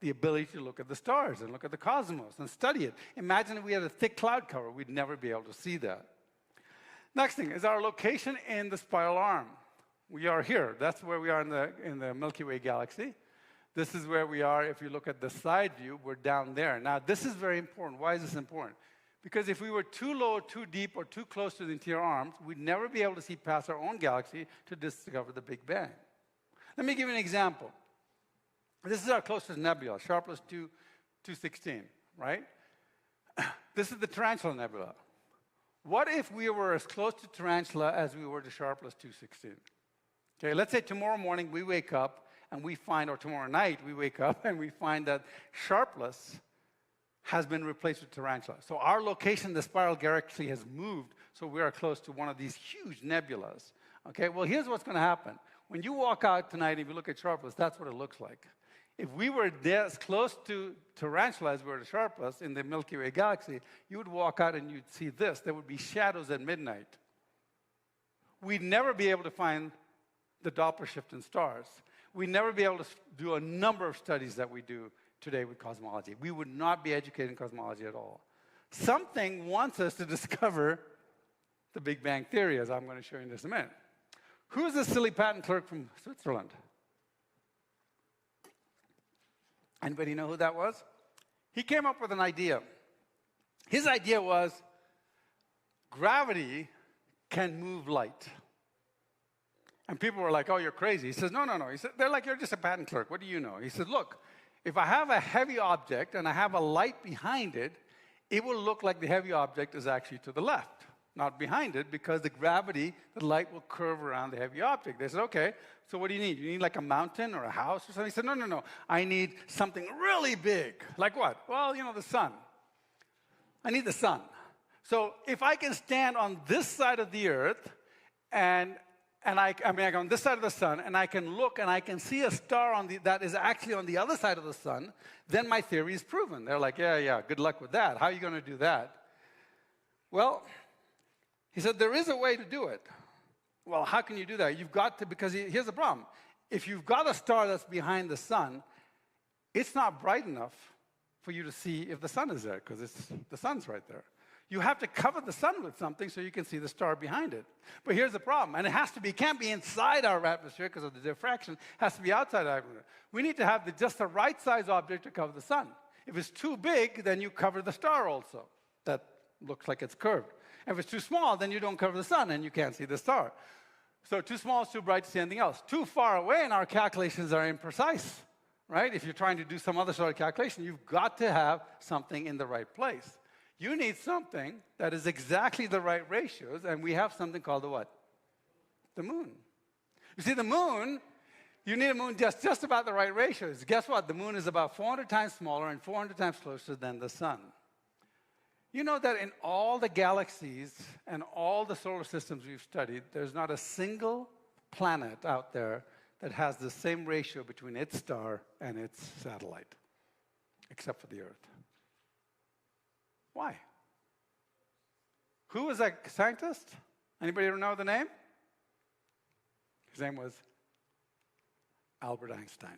the ability to look at the stars and look at the cosmos and study it. Imagine if we had a thick cloud cover, we'd never be able to see that. Next thing is our location in the spiral arm. We are here. That's where we are in the Milky Way galaxy. This is where we are. If you look at the side view, we're down there. Now, this is very important. Why is this important? Because if we were too low, too deep, or too close to the interior arms, we'd never be able to see past our own galaxy to discover the Big Bang. Let me give you an example. This is our closest nebula, Sharpless 216, right? This is the Tarantula Nebula. What if we were as close to Tarantula as we were to Sharpless 216? Okay, let's say tomorrow morning we wake up and we find, or tomorrow night we wake up and we find that Sharpless has been replaced with Tarantula. So our location in the spiral galaxy has moved, so we are close to one of these huge nebulas. Okay, well, here's what's going to happen. When you walk out tonight, if you look at Sharpless, that's what it looks like. If we were as close to Tarantula as we were to Sharpless in the Milky Way galaxy, you would walk out and you'd see this. There would be shadows at midnight. We'd never be able to find the Doppler shift in stars. We'd never be able to do a number of studies that we do today with cosmology. We would not be educated in cosmology at all. Something wants us to discover the Big Bang Theory, as I'm going to show you in just a minute. Who's this silly patent clerk from Switzerland? Anybody know who that was? He came up with an idea. His idea was gravity can move light. And people were like, oh, you're crazy. He says, no. He said, they're like, you're just a patent clerk. What do you know? He said, look, if I have a heavy object and I have a light behind it, it will look like the heavy object is actually to the left, not behind it, because the gravity, the light will curve around the heavy object. They said, okay, so what do you need? You need like a mountain or a house or something? He said, no. I need something really big. Like what? Well, the sun. I need the sun. So if I can stand on this side of the earth and I on this side of the sun, and I can look and I can see a star that is actually on the other side of the sun, then my theory is proven. They're like, yeah, good luck with that. How are you going to do that? Well, he said, there is a way to do it. Well, how can you do that? You've got to, because here's the problem. If you've got a star that's behind the sun, it's not bright enough for you to see if the sun is there, because the sun's right there. You have to cover the sun with something so you can see the star behind it. But here's the problem, and it can't be inside our atmosphere because of the diffraction. It has to be outside our atmosphere. We need to have just the right size object to cover the sun. If it's too big, then you cover the star also. That looks like it's curved. If it's too small, then you don't cover the sun and you can't see the star. So too small is too bright to see anything else. Too far away and our calculations are imprecise, right? If you're trying to do some other sort of calculation, you've got to have something in the right place. You need something that is exactly the right ratios, and we have something called the what? The moon. You see, the moon, you need a moon just about the right ratios. Guess what? The moon is about 400 times smaller and 400 times closer than the sun. You know that in all the galaxies and all the solar systems we've studied, there's not a single planet out there that has the same ratio between its star and its satellite, except for the Earth. Why? Who was that scientist? Anybody know the name? His name was Albert Einstein.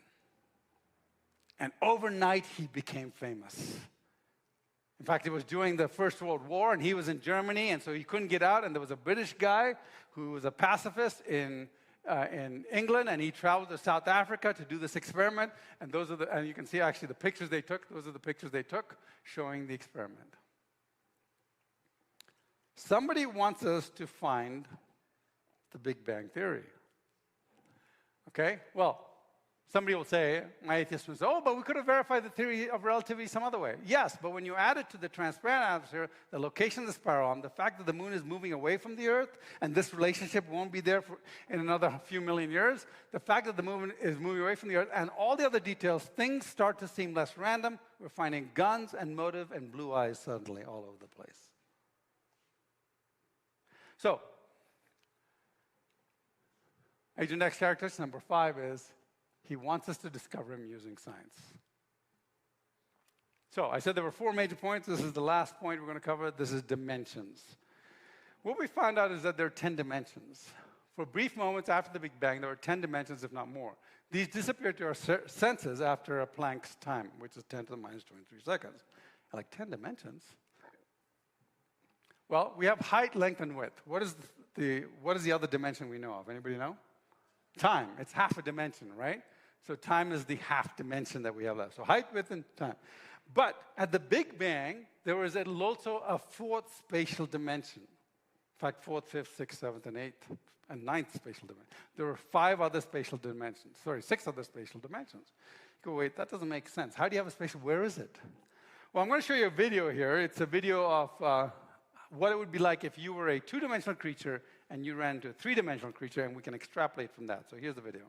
And overnight, he became famous. In fact, it was during the First World War, and he was in Germany, and so he couldn't get out. And there was a British guy who was a pacifist in England, and he traveled to South Africa to do this experiment. And and you can see actually the pictures they took. Those are the pictures they took showing the experiment. Somebody wants us to find the Big Bang Theory. Okay? Well, somebody will say, my atheist will say, oh, but we could have verified the theory of relativity some other way. Yes, but when you add it to the transparent atmosphere, the location of the spiral arm, the fact that the moon is moving away from the Earth, and this relationship won't be there in another few million years, the fact that the moon is moving away from the Earth, and all the other details, things start to seem less random. We're finding guns and motive and blue eyes suddenly all over the place. So, Agent X characteristic number 5 is he wants us to discover him using science. So I said there were 4 major points. This is the last point we're going to cover. This is dimensions. What we found out is that there are 10 dimensions. For brief moments after the Big Bang, there were 10 dimensions, if not more. These disappeared to our senses after a Planck's time, which is 10 to the minus 23 seconds. Like 10 dimensions? Well, we have height, length, and width. What is the other dimension we know of? Anybody know? Time. It's half a dimension, right? So time is the half dimension that we have left. So height, width, and time. But at the Big Bang, there was also a 4th spatial dimension. In fact, 4th, 5th, 6th, 7th, and 8th, and 9th spatial dimension. There were 5 other spatial dimensions. Sorry, 6 other spatial dimensions. You go, wait, that doesn't make sense. How do you have a spatial? Where is it? Well, I'm going to show you a video here. It's a video of what it would be like if you were a 2-dimensional creature and you ran into a 3-dimensional creature, and we can extrapolate from that. So here's the video.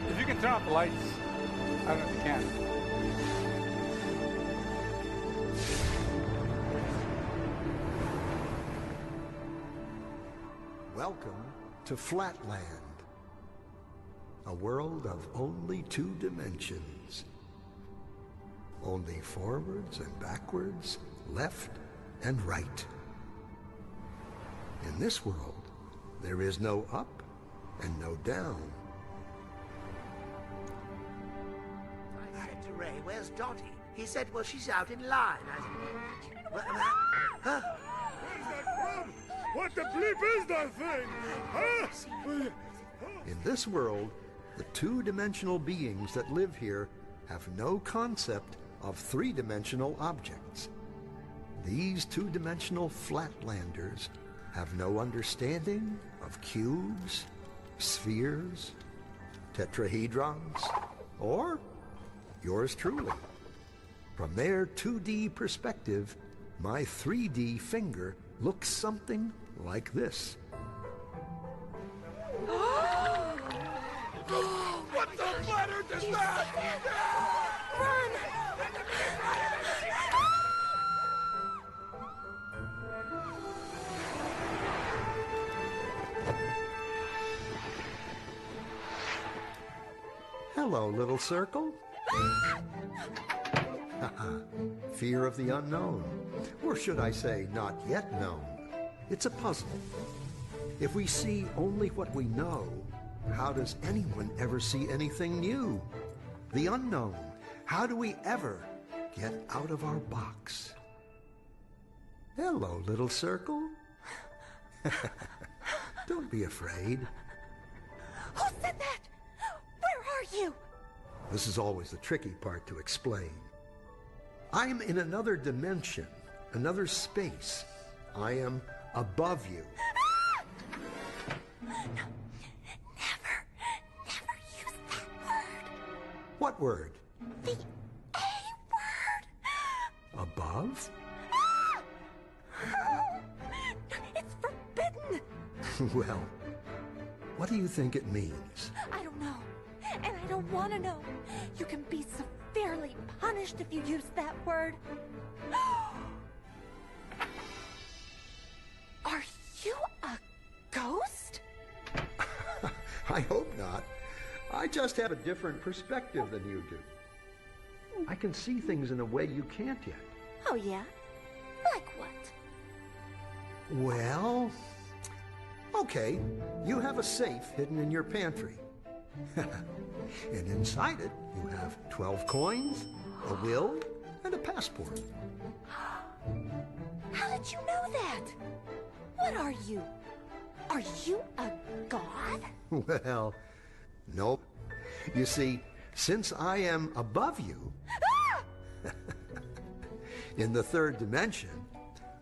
If you can turn off the lights, I don't know if you can. Welcome to Flatland, a world of only 2 dimensions. Only forwards and backwards, left and right. In this world, there is no up and no down. I said to Ray, where's Dottie? He said, well, she's out in line. I said, huh? What the bleep is that thing? Huh? In this world, the 2-dimensional beings that live here have no concept of 3-dimensional objects. These 2-dimensional flatlanders have no understanding of cubes, spheres, tetrahedrons, or yours truly. From their 2D perspective, my 3D finger looks something like this. What the butter does that? Run! Hello, little circle. Fear of the unknown. Or should I say, not yet known. It's a puzzle. If we see only what we know, how does anyone ever see anything new? The unknown. How do we ever get out of our box? Hello, little circle. Don't be afraid. Who said that? Where are you? This is always the tricky part to explain. I'm in another dimension, another space. I am above you. No, never use that word. What word? The A word. Above? It's forbidden. Well, what do you think it means? I don't know. And I don't don't want to know. You can be severely punished if you use that word. Are you a ghost? I hope not. I just have a different perspective than you do. I can see things in a way you can't yet. Oh, yeah? Like what? Well, okay, you have a safe hidden in your pantry. And inside it, you have 12 coins, a will, and a passport. How did you know that? What are you? Are you a god? Well, nope. You see, since I am above you, in the third dimension,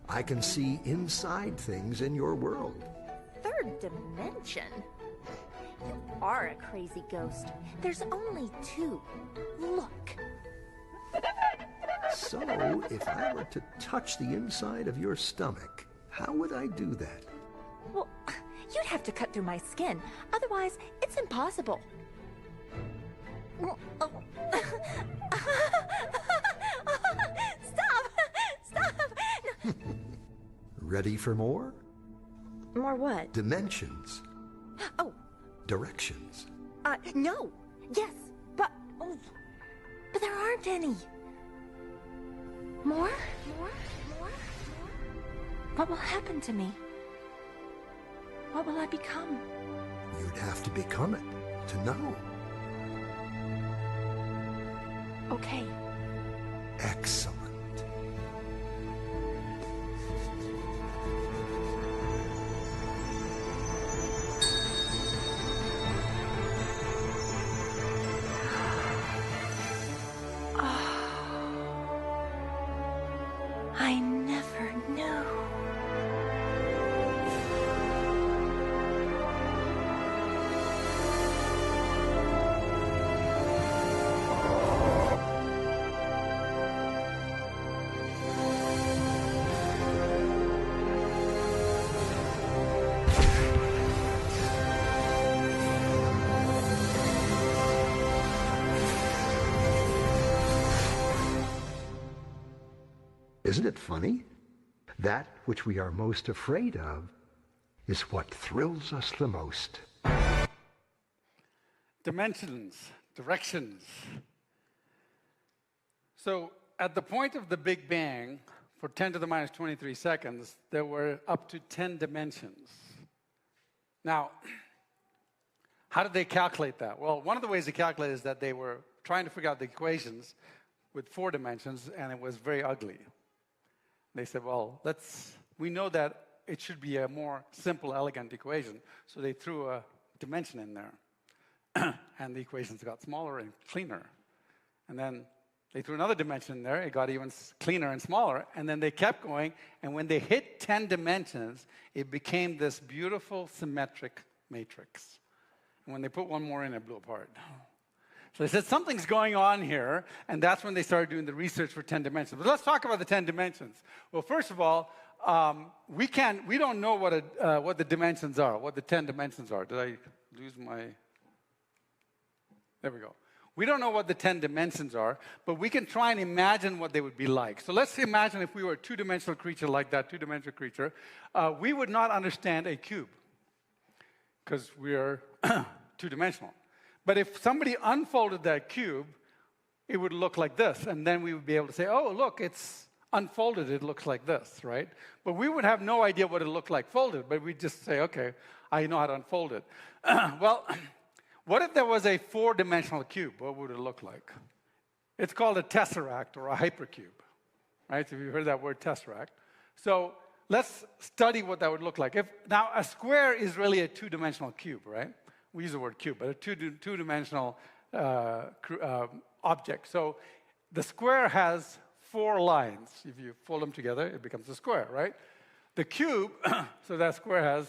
I can see inside things in your world. Third dimension? You are a crazy ghost. There's only two. Look. So, if I were to touch the inside of your stomach, how would I do that? Well, you'd have to cut through my skin. Otherwise, it's impossible. Stop! Stop! Ready for more? More what? Dimensions. Oh, Directions. no. Yes, but there aren't any. More? What will happen to me? What will I become? You'd have to become it to know. Okay. Excellent. I never knew. Isn't it funny? That which we are most afraid of is what thrills us the most. Dimensions, directions. So at the point of the Big Bang, for 10 to the minus 23 seconds, there were up to 10 dimensions. Now, how did they calculate that? Well, one of the ways they calculate is that they were trying to figure out the equations with 4 dimensions, and it was very ugly. They said, well, we know that it should be a more simple, elegant equation, so they threw a dimension in there. And the equations got smaller and cleaner. And then they threw another dimension in there, it got even cleaner and smaller, and then they kept going, and when they hit 10 dimensions, it became this beautiful, symmetric matrix. And when they put one more in, it blew apart. So they said, something's going on here, and that's when they started doing the research for 10 dimensions. But let's talk about the 10 dimensions. Well, first of all, we don't know what the dimensions are, what the 10 dimensions are. Did I lose my... There we go. We don't know what the 10 dimensions are, but we can try and imagine what they would be like. So let's imagine if we were a two-dimensional creature like that, two-dimensional creature, we would not understand a cube, because we are two-dimensional. But if somebody unfolded that cube, it would look like this. And then we would be able to say, oh, look, it's unfolded. It looks like this, right? But we would have no idea what it looked like folded. But we'd just say, OK, I know how to unfold it. Well, what if there was a 4-dimensional cube? What would it look like? It's called a tesseract or a hypercube, right? So you've heard that word tesseract. So let's study what that would look like. Now, a square is really a 2-dimensional cube, right? We use the word cube, but a two-dimensional object. So the square has 4 lines. If you fold them together, it becomes a square, right? The cube, so that square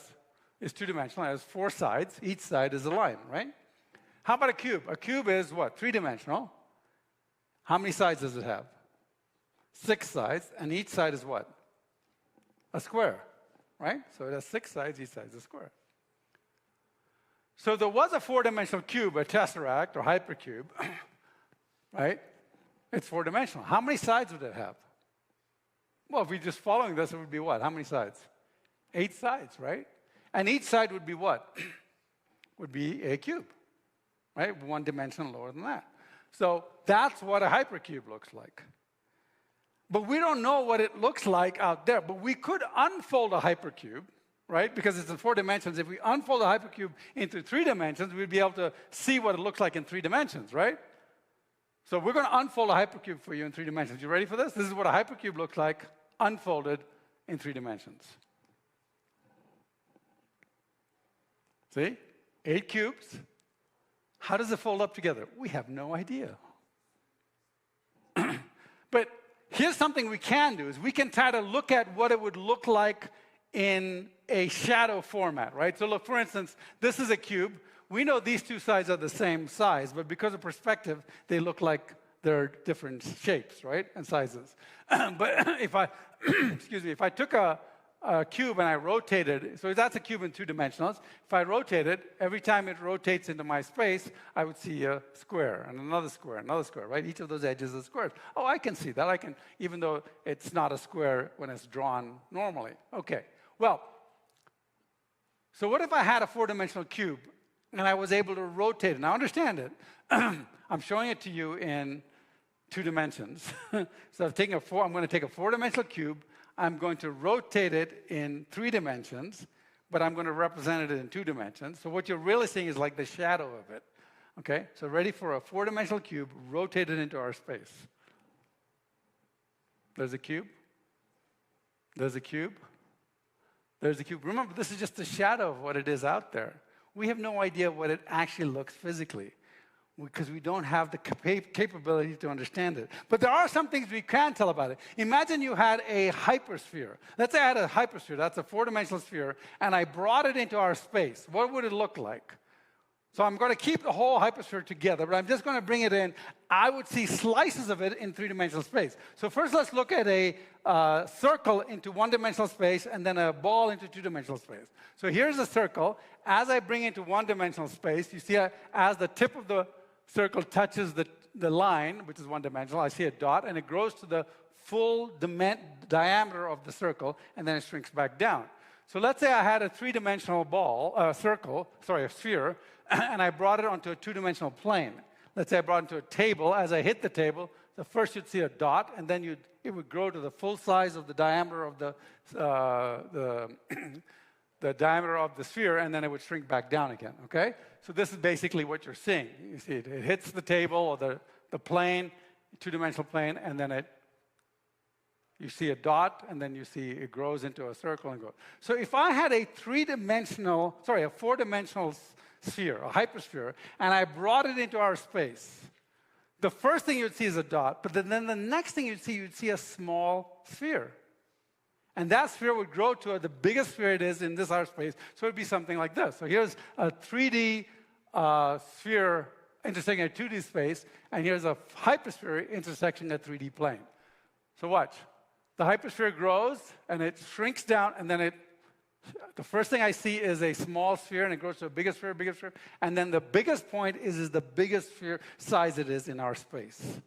is 2-dimensional, has 4 sides. Each side is a line, right? How about a cube? A cube is what? 3-dimensional. How many sides does it have? 6 sides, and each side is what? A square, right? So it has 6 sides, each side is a square. So there was a four-dimensional cube, a tesseract or hypercube, right? It's four-dimensional. How many sides would it have? Well, if we're just following this, it would be what? How many sides? 8 sides, right? And each side would be what? Would be a cube, right? One dimension lower than that. So that's what a hypercube looks like. But we don't know what it looks like out there. But we could unfold a hypercube, right? Because it's in 4 dimensions. If we unfold a hypercube into 3 dimensions, we'd be able to see what it looks like in 3 dimensions, right? So we're going to unfold a hypercube for you in 3 dimensions. You ready for this? This is what a hypercube looks like unfolded in 3 dimensions. See? 8 cubes. How does it fold up together? We have no idea. But here's something we can do, is we can try to look at what it would look like in a shadow format, right? So look, for instance, this is a cube. We know these 2 sides are the same size, but because of perspective, they look like they're different shapes, right, and sizes. But if I, excuse me, if I took a cube and I rotated it, so that's a cube in 2 dimensionals. If I rotate it, every time it rotates into my space, I would see a square and another square, right? Each of those edges is squares. Oh, I can see that. I can, even though it's not a square when it's drawn normally. Okay, well, so what if I had a 4-dimensional cube and I was able to rotate it? Now, understand it. I'm showing it to you in 2 dimensions. So I'm going to take a 4-dimensional cube. I'm going to rotate it in 3 dimensions, but I'm going to represent it in 2 dimensions. So what you're really seeing is like the shadow of it. Okay? So ready for a 4-dimensional cube rotated into our space. There's a cube. There's a cube. There's a cube. Remember, this is just the shadow of what it is out there. We have no idea what it actually looks physically, because we don't have the capability to understand it. But there are some things we can tell about it. Imagine you had a hypersphere. Let's say I had a hypersphere. That's a 4-dimensional sphere, and I brought it into our space. What would it look like? So I'm going to keep the whole hypersphere together, but I'm just going to bring it in. I would see slices of it in 3-dimensional space. So first let's look at a circle into 1-dimensional space, and then a ball into 2-dimensional space. So here's a circle. As I bring it into 1-dimensional space, you see as the tip of the circle touches the line, which is 1-dimensional, I see a dot, and it grows to the full diameter of the circle, and then it shrinks back down. So let's say I had a 3-dimensional a sphere, and I brought it onto a 2-dimensional plane. Let's say I brought it into a table. As I hit the table, first you'd see a dot, and then it would grow to the full size of the diameter of the diameter of the sphere, and then it would shrink back down again, okay? So this is basically what you're seeing. You see it hits the table or the plane, 2-dimensional plane, and then you see a dot, and then you see it grows into a circle and goes. So if I had a 4-dimensional sphere, a hypersphere, and I brought it into our space, the first thing you'd see is a dot, but then the next thing you'd see a small sphere. And that sphere would grow to the biggest sphere it is in our space, so it would be something like this. So here's a 3D sphere intersecting a 2D space, and here's a hypersphere intersecting a 3D plane. So watch. The hypersphere grows, and it shrinks down, and then the first thing I see is a small sphere, and it grows to a bigger sphere, and then the biggest point is the biggest sphere size it is in our space.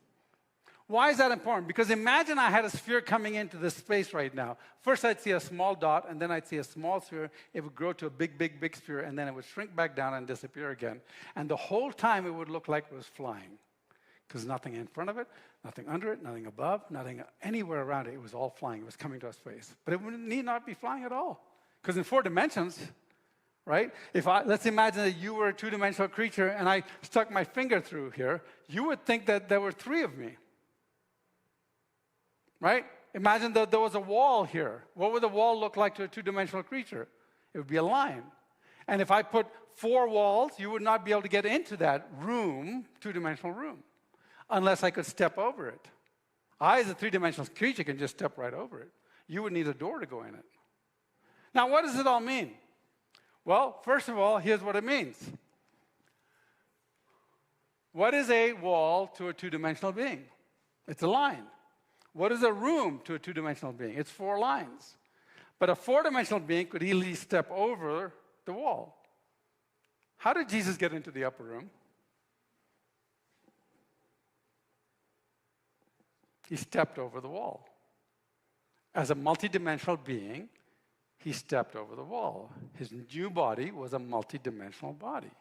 Why is that important? Because imagine I had a sphere coming into this space right now. First I'd see a small dot, and then I'd see a small sphere. It would grow to a big sphere, and then it would shrink back down and disappear again. And the whole time it would look like it was flying, because nothing in front of it, nothing under it, nothing above, nothing anywhere around it. It was all flying. It was coming to a space. But it need not be flying at all, because in 4 dimensions, right? Let's imagine that you were a 2-dimensional creature, and I stuck my finger through here. You would think that there were 3 of me. Right? Imagine that there was a wall here. What would the wall look like to a 2-dimensional creature? It would be a line. And if I put 4 walls, you would not be able to get into that room, 2-dimensional room, unless I could step over it. I, as a 3-dimensional creature, can just step right over it. You would need a door to go in it. Now, what does it all mean? Well, first of all, here's what it means. What is a wall to a 2-dimensional being? It's a line. What is a room to a 2-dimensional being? It's 4 lines. But a 4-dimensional being could easily step over the wall. How did Jesus get into the upper room? He stepped over the wall. As a multidimensional being, he stepped over the wall. His new body was a multidimensional body.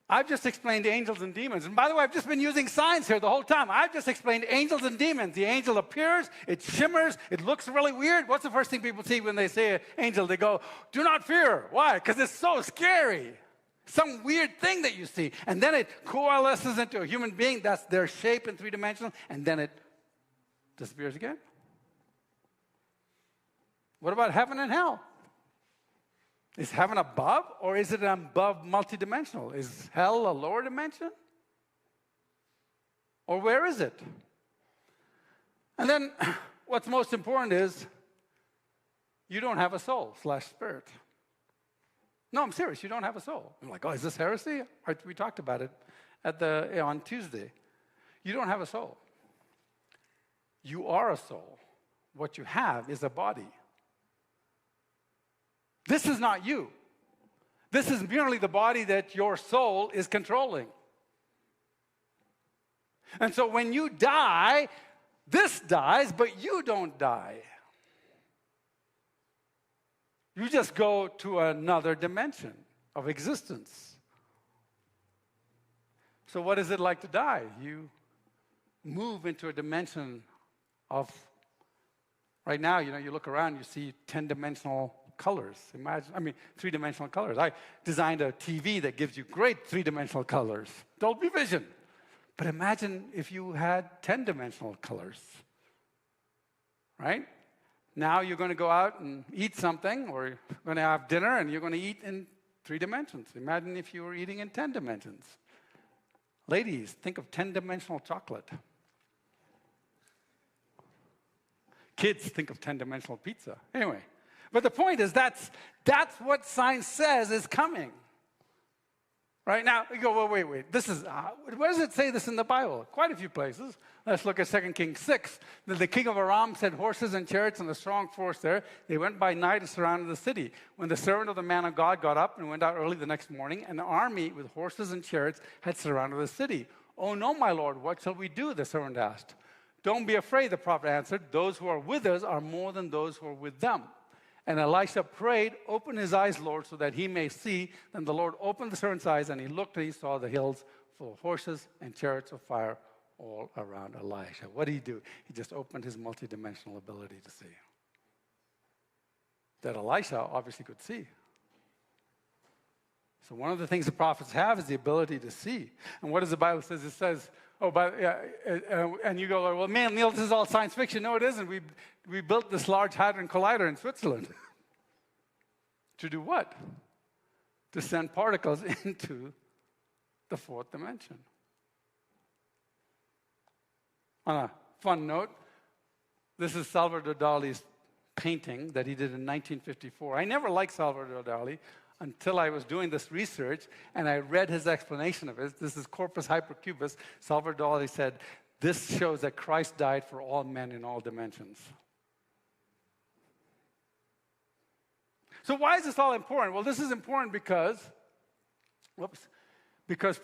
I've just explained angels and demons. And by the way, I've just been using science here the whole time. I've just explained angels and demons. The angel appears, it shimmers, it looks really weird. What's the first thing people see when they say angel? They go, do not fear. Why? Because it's so scary. Some weird thing that you see. And then it coalesces into a human being. That's their shape in 3 dimensions. And then it disappears again. What about heaven and hell? Is heaven above, or is it above multidimensional? Is hell a lower dimension? Or where is it? And then what's most important is you don't have a soul / spirit. No, I'm serious. You don't have a soul. I'm like, oh, is this heresy? We talked about it on Tuesday. You don't have a soul. You are a soul. What you have is a body. This is not you. This is merely the body that your soul is controlling. And so when you die, this dies, but you don't die. You just go to another dimension of existence. So what is it like to die? You move into a dimension of, right now, you look around, you see 10-dimensional colors. Imagine, 3-dimensional colors. I designed a TV that gives you great 3-dimensional colors. Dolby Vision. But imagine if you had 10-dimensional colors, right? Now you're going to go out and eat something, or you're going to have dinner, and you're going to eat in 3 dimensions. Imagine if you were eating in 10 dimensions. Ladies, think of 10-dimensional chocolate. Kids, think of 10-dimensional pizza. Anyway, but the point is that's what science says is coming. Right now, you go, well, wait. This is, where does it say this in the Bible? Quite a few places. Let's look at 2 Kings 6. The king of Aram sent horses and chariots and a strong force there. They went by night and surrounded the city. When the servant of the man of God got up and went out early the next morning, an army with horses and chariots had surrounded the city. Oh, no, my lord, what shall we do? The servant asked. Don't be afraid, the prophet answered. Those who are with us are more than those who are with them. And Elisha prayed, open his eyes, Lord, so that he may see. Then the Lord opened the servant's eyes, and he looked, and he saw the hills full of horses and chariots of fire all around Elisha. What did he do? He just opened his multidimensional ability to see. That Elisha obviously could see. So one of the things the prophets have is the ability to see. And what does the Bible says? It says, and you go, well, man, Neil, this is all science fiction. No, it isn't. We built this Large Hadron Collider in Switzerland. To do what? To send particles into the 4th dimension. On a fun note, this is Salvador Dali's painting that he did in 1954. I never liked Salvador Dali until I was doing this research, and I read his explanation of it. This is Corpus Hypercubus. Salvador Dali said, this shows that Christ died for all men in all dimensions. So why is this all important? Well, this is important because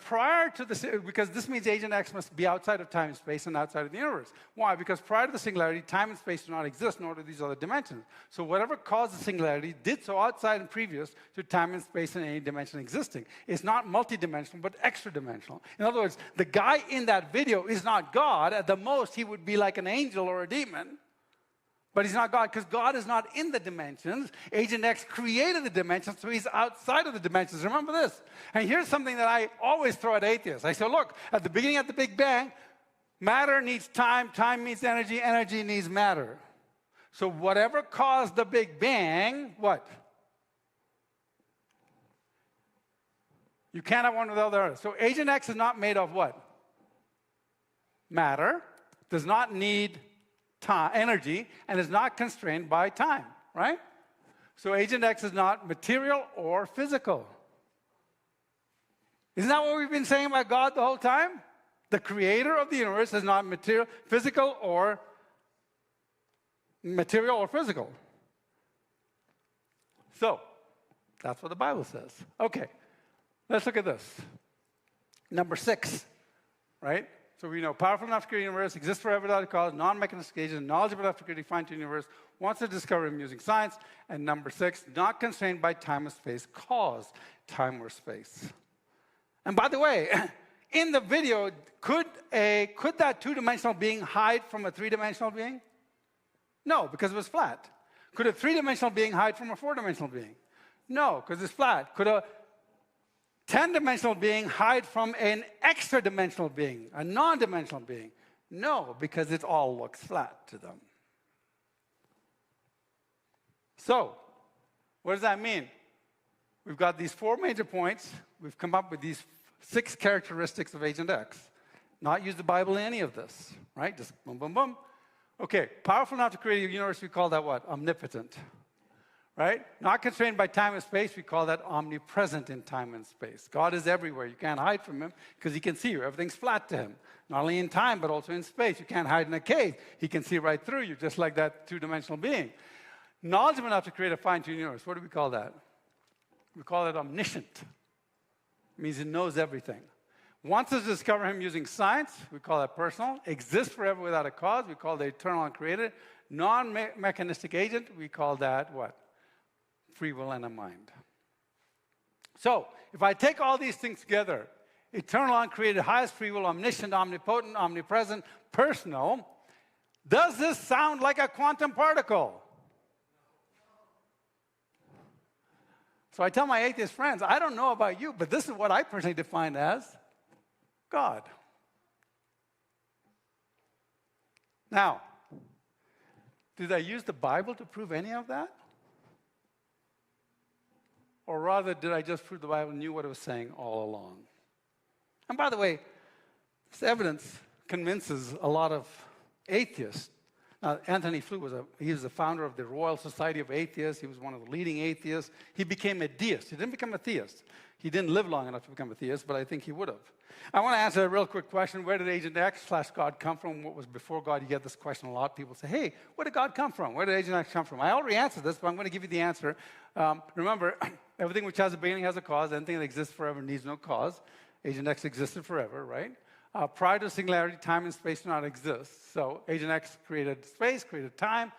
prior to because this means Agent X must be outside of time and space and outside of the universe. Why? Because prior to the singularity, time and space do not exist, nor do these other dimensions. So whatever caused the singularity did so outside and previous to time and space and any dimension existing. It's not multidimensional, but extra-dimensional. In other words, the guy in that video is not God. At the most, he would be like an angel or a demon. But he's not God, because God is not in the dimensions. Agent X created the dimensions, so he's outside of the dimensions. Remember this. And here's something that I always throw at atheists. I say, look, at the beginning of the Big Bang, matter needs time, time needs energy, energy needs matter. So whatever caused the Big Bang, what? You can't have one without the other. So Agent X is not made of what? Matter, does not need time, energy, and is not constrained by time, right? So Agent X is not material or physical. Isn't that what we've been saying about God the whole time? The creator of the universe is not material, physical or physical. So, That's what the Bible says. Okay, let's look at this. Number 6, right? So we know powerful enough to create a universe, exists forever without a cause, non-mechanistic agent, knowledgeable enough to create a fine-tuned universe, wants to discover him using science. And number 6, not constrained by time or space, cause time or space. And by the way, in the video, could that two-dimensional being hide from a three-dimensional being? No, because it was flat. Could a three-dimensional being hide from a four-dimensional being? No, because it's flat. Could a 10-dimensional being hide from an extra-dimensional being, a non-dimensional being? No, because it all looks flat to them. So, what does that mean? We've got these 4 major points. We've come up with these 6 characteristics of Agent X. Not use the Bible in any of this, right? Just boom, boom, boom. Okay, powerful enough to create a universe, we call that what? Omnipotent, right? Not constrained by time and space, we call that omnipresent in time and space. God is everywhere. You can't hide from him because he can see you. Everything's flat to him. Not only in time, but also in space. You can't hide in a cave. He can see right through you, just like that two-dimensional being. Knowledgeable enough to create a fine-tuned universe. What do we call that? We call it omniscient. It means he knows everything. Wants us to discover him using science. We call that personal. Exists forever without a cause. We call that eternal uncreated. Non-mechanistic agent. We call that what? Free will and a mind. So, if I take all these things together, eternal uncreated, highest free will, omniscient, omnipotent, omnipresent, personal, does this sound like a quantum particle? So I tell my atheist friends, I don't know about you, but this is what I personally define as God. Now, did I use the Bible to prove any of that? Or rather, did I just prove the Bible knew what it was saying all along? And by the way, this evidence convinces a lot of atheists. Anthony Flew was the founder of the Royal Society of Atheists. He was one of the leading atheists. He became a deist. He didn't become a theist. He didn't live long enough to become a theist, but I think he would have. I want to answer a real quick question. Where did Agent X/God come from? What was before God? You get this question a lot. People say, hey, where did God come from? Where did Agent X come from? I already answered this, but I'm going to give you the answer. Remember, everything which has a beginning has a cause. Anything that exists forever needs no cause. Agent X existed forever, right? Prior to singularity, time and space do not exist. So Agent X created space, created time.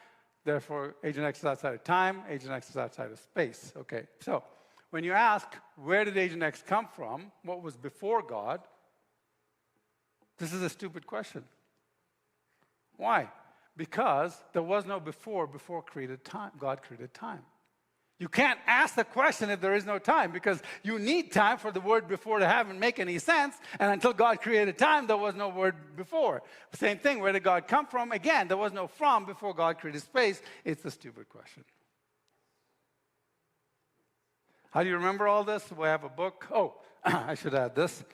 Therefore, Agent X is outside of time. Agent X is outside of space. Okay, so when you ask, where did Agent X come from? What was before God? This is a stupid question. Why? Because there was no before created time. God created time. You can't ask the question if there is no time, because you need time for the word before to have and make any sense. And until God created time, there was no word before. Same thing, where did God come from? Again, there was no from before God created space. It's a stupid question. How do you remember all this? We have a book. Oh, I should add this.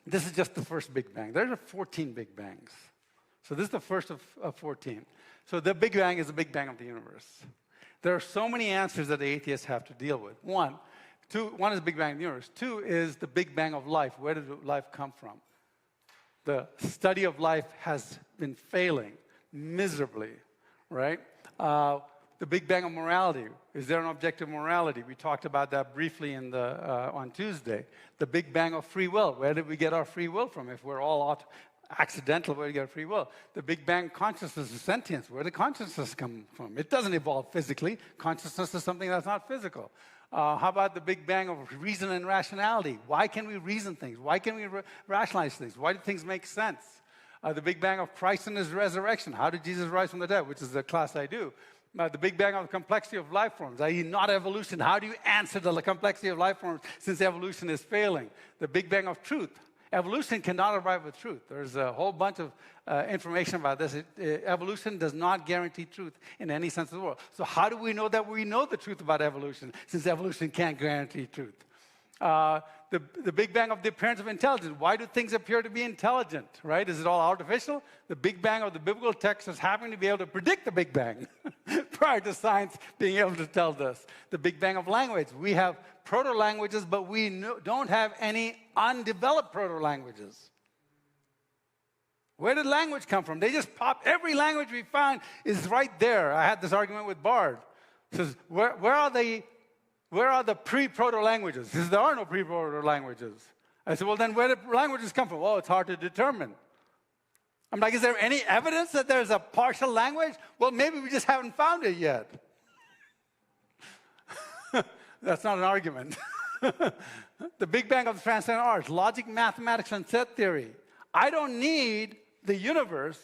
This is just the first Big Bang. There are 14 Big Bangs. So this is the first of 14. So the Big Bang is the Big Bang of the universe. There are so many answers that the atheists have to deal with. One is the Big Bang of the universe. 2 is the Big Bang of life. Where did life come from? The study of life has been failing miserably, right? The Big Bang of morality. Is there an objective morality? We talked about that briefly on Tuesday. The Big Bang of free will. Where did we get our free will from? If we're all accidental, where do you get free will? The Big Bang consciousness is sentience. Where did consciousness come from? It doesn't evolve physically. Consciousness is something that's not physical. How about the Big Bang of reason and rationality? Why can we reason things? Why can we rationalize things? Why do things make sense? The Big Bang of Christ and his resurrection. How did Jesus rise from the dead? Which is the class I do. The Big Bang of the complexity of life forms, i.e. not evolution. How do you answer the complexity of life forms since evolution is failing? The Big Bang of truth. Evolution cannot arrive at truth. There's a whole bunch of information about this. Evolution does not guarantee truth in any sense of the word. So how do we know that we know the truth about evolution, since evolution can't guarantee truth? The Big Bang of the appearance of intelligence. Why do things appear to be intelligent, right? Is it all artificial? The Big Bang of the biblical text is having to be able to predict the Big Bang prior to science being able to tell this. The Big Bang of language. We have proto-languages, but we don't have any undeveloped proto-languages. Where did language come from? They just pop. Every language we find is right there. I had this argument with Bard. He says, where are the where are the pre-proto languages? He says, there are no pre-proto languages. I said, well, then where did languages come from? Well, it's hard to determine. I'm like, is there any evidence that there's a partial language? Well, maybe we just haven't found it yet. That's not an argument. The Big Bang of the transcendent arts, logic, mathematics, and set theory. I don't need the universe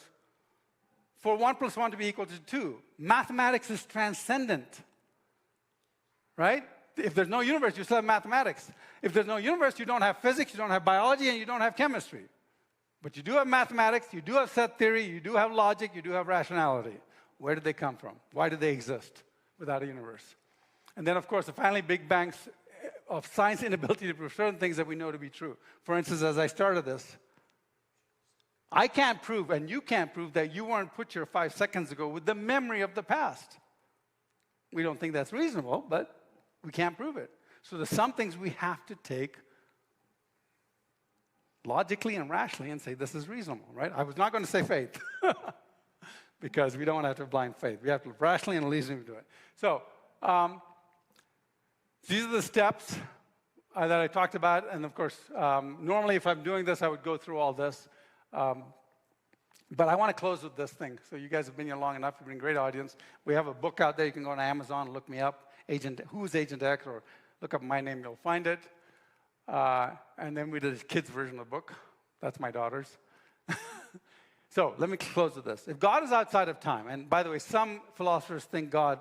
for 1 + 1 to be equal to 2. Mathematics is transcendent, right? If there's no universe, you still have mathematics. If there's no universe, you don't have physics, you don't have biology, and you don't have chemistry. But you do have mathematics, you do have set theory, you do have logic, you do have rationality. Where did they come from? Why did they exist without a universe? And then, of course, the finally Big Bangs of science inability to prove certain things that we know to be true. For instance, as I started this, I can't prove, and you can't prove, that you weren't put here 5 seconds ago with the memory of the past. We don't think that's reasonable, but we can't prove it. So there's some things we have to take logically and rationally and say this is reasonable, right? I was not going to say faith because we don't want to have to blind faith. We have to rationally and reasonably do it. So these are the steps that I talked about. And of course, normally if I'm doing this, I would go through all this. But I want to close with this thing. So you guys have been here long enough. You've been a great audience. We have a book out there. You can go on Amazon and look me up, Who's Agent X, or look up my name. You'll find it. And then we did a kid's version of the book. That's my daughter's. So let me close with this. If God is outside of time, and by the way, some philosophers think God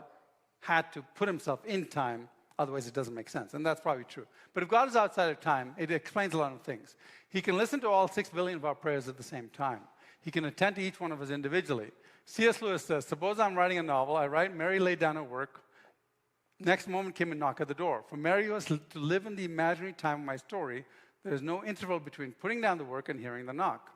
had to put himself in time, otherwise it doesn't make sense. And that's probably true. But if God is outside of time, it explains a lot of things. He can listen to all 6 billion of our prayers at the same time. He can attend to each one of us individually. C.S. Lewis says, suppose I'm writing a novel. I write, Mary laid down her work. Next moment came a knock at the door. For Mary was to live in the imaginary time of my story, there is no interval between putting down the work and hearing the knock.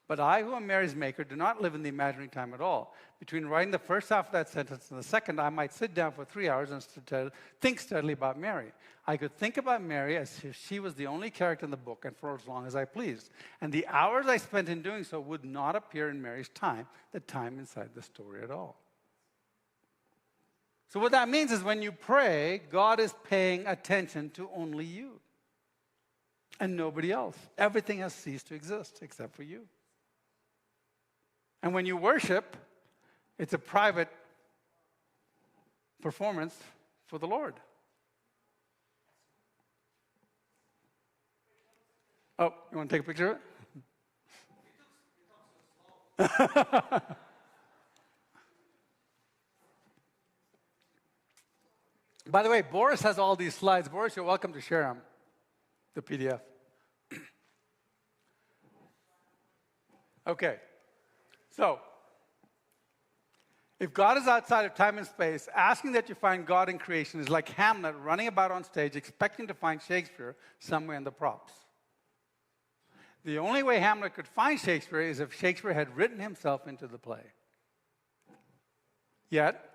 But I, who am Mary's maker, do not live in the imaginary time at all. Between writing the first half of that sentence and the second, I might sit down for 3 hours and think steadily about Mary. I could think about Mary as if she was the only character in the book and for as long as I pleased. And the hours I spent in doing so would not appear in Mary's time, the time inside the story at all. So what that means is when you pray, God is paying attention to only you and nobody else. Everything has ceased to exist except for you. And when you worship, it's a private performance for the Lord. Oh, you want to take a picture of it? By the way, Boris has all these slides. Boris, you're welcome to share them, the PDF. Okay. So, if God is outside of time and space, asking that you find God in creation is like Hamlet running about on stage expecting to find Shakespeare somewhere in the props. The only way Hamlet could find Shakespeare is if Shakespeare had written himself into the play. Yet,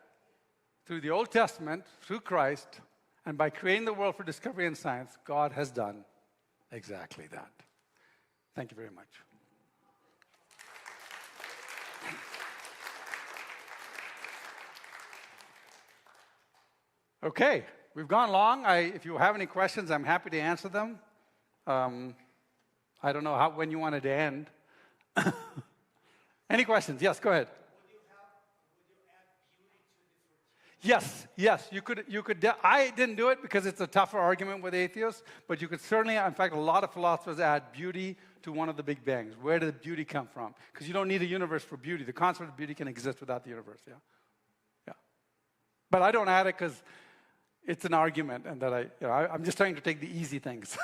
through the Old Testament, through Christ, and by creating the world for discovery and science, God has done exactly that. Thank you very much. Okay, we've gone long. If you have any questions, I'm happy to answer them. I don't know when you wanted to end. Any questions? Yes, go ahead. Would you add beauty to the Yes, you could. I didn't do it because it's a tougher argument with atheists, but you could certainly, in fact, a lot of philosophers add beauty to one of the big bangs. Where did beauty come from? Because you don't need a universe for beauty. The concept of beauty can exist without the universe, yeah. But I don't add it because it's an argument, and that I'm just trying to take the easy things.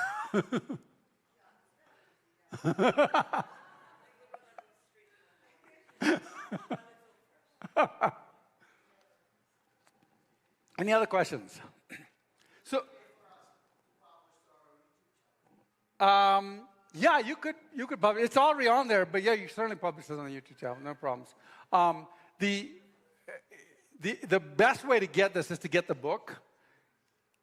Any other questions? So, yeah, you could publish. It's already on there, but yeah, you certainly publish it on the YouTube channel. No problems. The best way to get this is to get the book.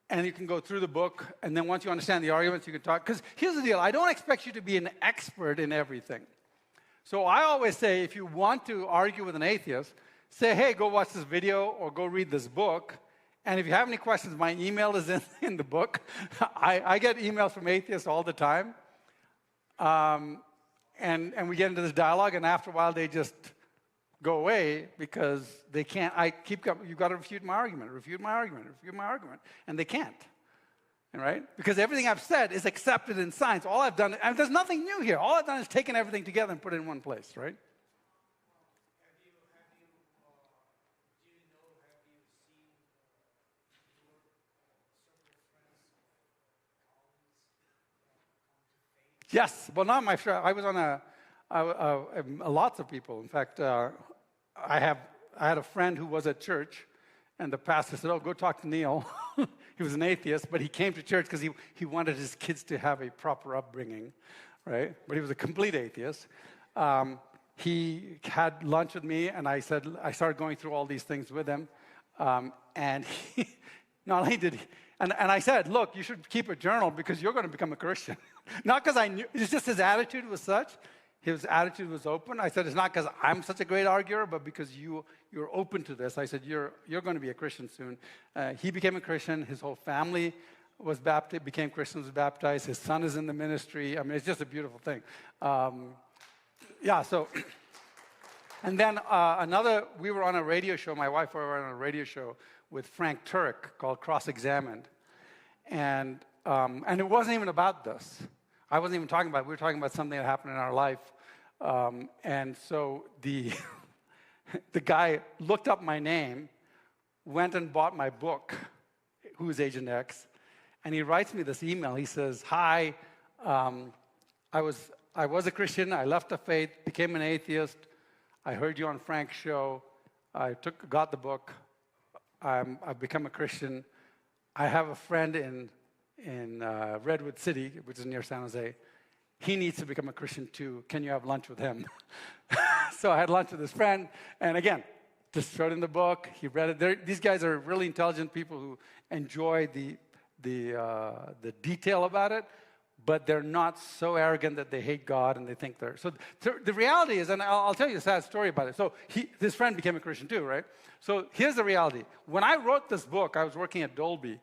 And you can go through the book, and then once you understand the arguments, you can talk. Because here's the deal. I don't expect you to be an expert in everything. So I always say, if you want to argue with an atheist, say, hey, go watch this video or go read this book, And if you have any questions, my email is in the book. I get emails from atheists all the time. And we get into this dialogue, and after a while, they just go away because they can't. I keep going, you've got to refute my argument, refute my argument, refute my argument. And they can't. Right? Because everything I've said is accepted in science. All I've done, and there's nothing new here. All I've done is taken everything together and put it in one place, right? Yes, well, not my friend. I was on lots of people. In fact, I had a friend who was at church, and the pastor said, "Oh, go talk to Neil." He was an atheist, but he came to church because he wanted his kids to have a proper upbringing, right? But he was a complete atheist. He had lunch with me, and I started going through all these things with him. And he, not only did he, and I said, look, you should keep a journal because you're going to become a Christian. Not because I knew, it's just his attitude was such. His attitude was open. I said, it's not because I'm such a great arguer, but because you're open to this. I said, you're going to be a Christian soon. He became a Christian. His whole family was baptized, became Christians, was baptized. His son is in the ministry. I mean, it's just a beautiful thing. So, and then we were on a radio show, my wife and I were on a radio show with Frank Turek called Cross-Examined. And it wasn't even about this. I wasn't even talking about it. We were talking about something that happened in our life. And so the guy looked up my name, went and bought my book, Who's Agent X, and he writes me this email. He says, "Hi, I was a Christian. I left the faith, became an atheist. I heard you on Frank's show. I got the book. I've become a Christian. I have a friend in Redwood City, which is near San Jose. He needs to become a Christian too. Can you have lunch with him?" So I had lunch with his friend, and again, just showed him the book. He read it. These guys are really intelligent people who enjoy the detail about it, but they're not so arrogant that they hate God and they think they're... So the reality is, and I'll tell you a sad story about it. So this friend became a Christian too, right? So here's the reality. When I wrote this book, I was working at Dolby,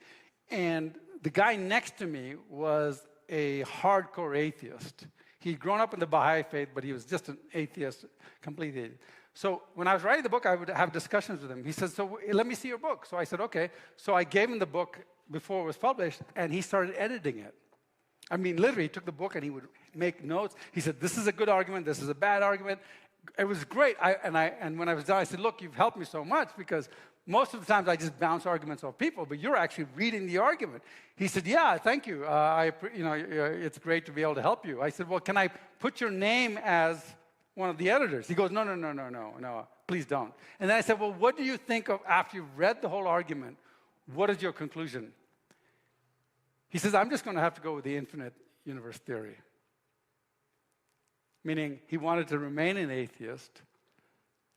and the guy next to me was a hardcore atheist. He'd grown up in the Baha'i faith, but he was just an atheist, complete atheist. So when I was writing the book, I would have discussions with him. He said, "So let me see your book." So I said, "Okay." So I gave him the book before it was published, and he started editing it. I mean, literally, he took the book and he would make notes. He said, "This is a good argument. This is a bad argument." It was great. And when I was done, I said, "Look, you've helped me so much because most of the times I just bounce arguments off people, but you're actually reading the argument." He said, "Yeah, thank you. It's great to be able to help you." I said, "Well, can I put your name as one of the editors?" He goes, No, please don't." And then I said, "Well, what do you think of after you've read the whole argument? What is your conclusion?" He says, "I'm just going to have to go with the infinite universe theory." Meaning he wanted to remain an atheist,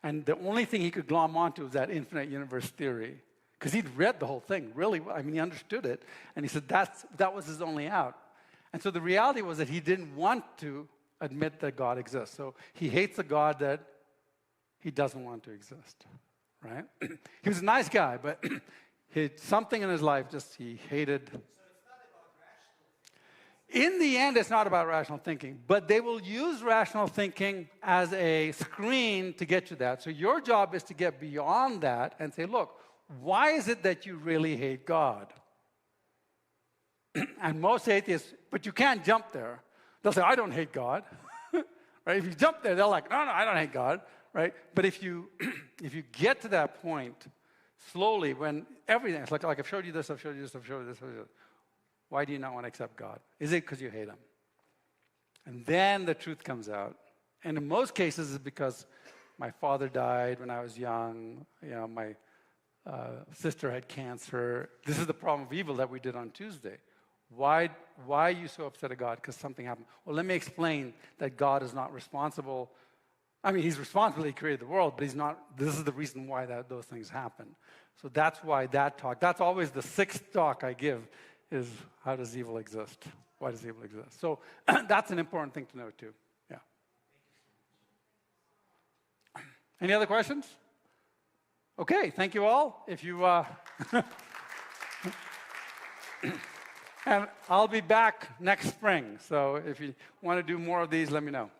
and the only thing he could glom onto was that infinite universe theory, because he'd read the whole thing really well. I mean, he understood it, and he said that was his only out. And so the reality was that he didn't want to admit that God exists. So he hates a God that he doesn't want to exist, right? He was a nice guy, but something in his life he hated. In the end, it's not about rational thinking, but they will use rational thinking as a screen to get you that. So your job is to get beyond that and say, look, why is it that you really hate God? And most atheists, but you can't jump there. They'll say, "I don't hate God." Right? If you jump there, they're like, no, I don't hate God. Right? But if you get to that point slowly, when everything, it's like I've showed you this, I've showed you this, I've showed you this, I've showed you this. Why do you not want to accept God? Is it because you hate him? And then the truth comes out. And in most cases, it's because my father died when I was young. My sister had cancer. This is the problem of evil that we did on Tuesday. Why are you so upset at God? Because something happened. Well, let me explain that God is not responsible. I mean, he's responsible. He created the world, but he's not. This is the reason why those things happen. So that's why that talk. That's always the sixth talk I give. Is how does evil exist? Why does evil exist? So that's an important thing to know too. Yeah. Any other questions? Okay, thank you all. If you And I'll be back next spring. So if you want to do more of these, let me know.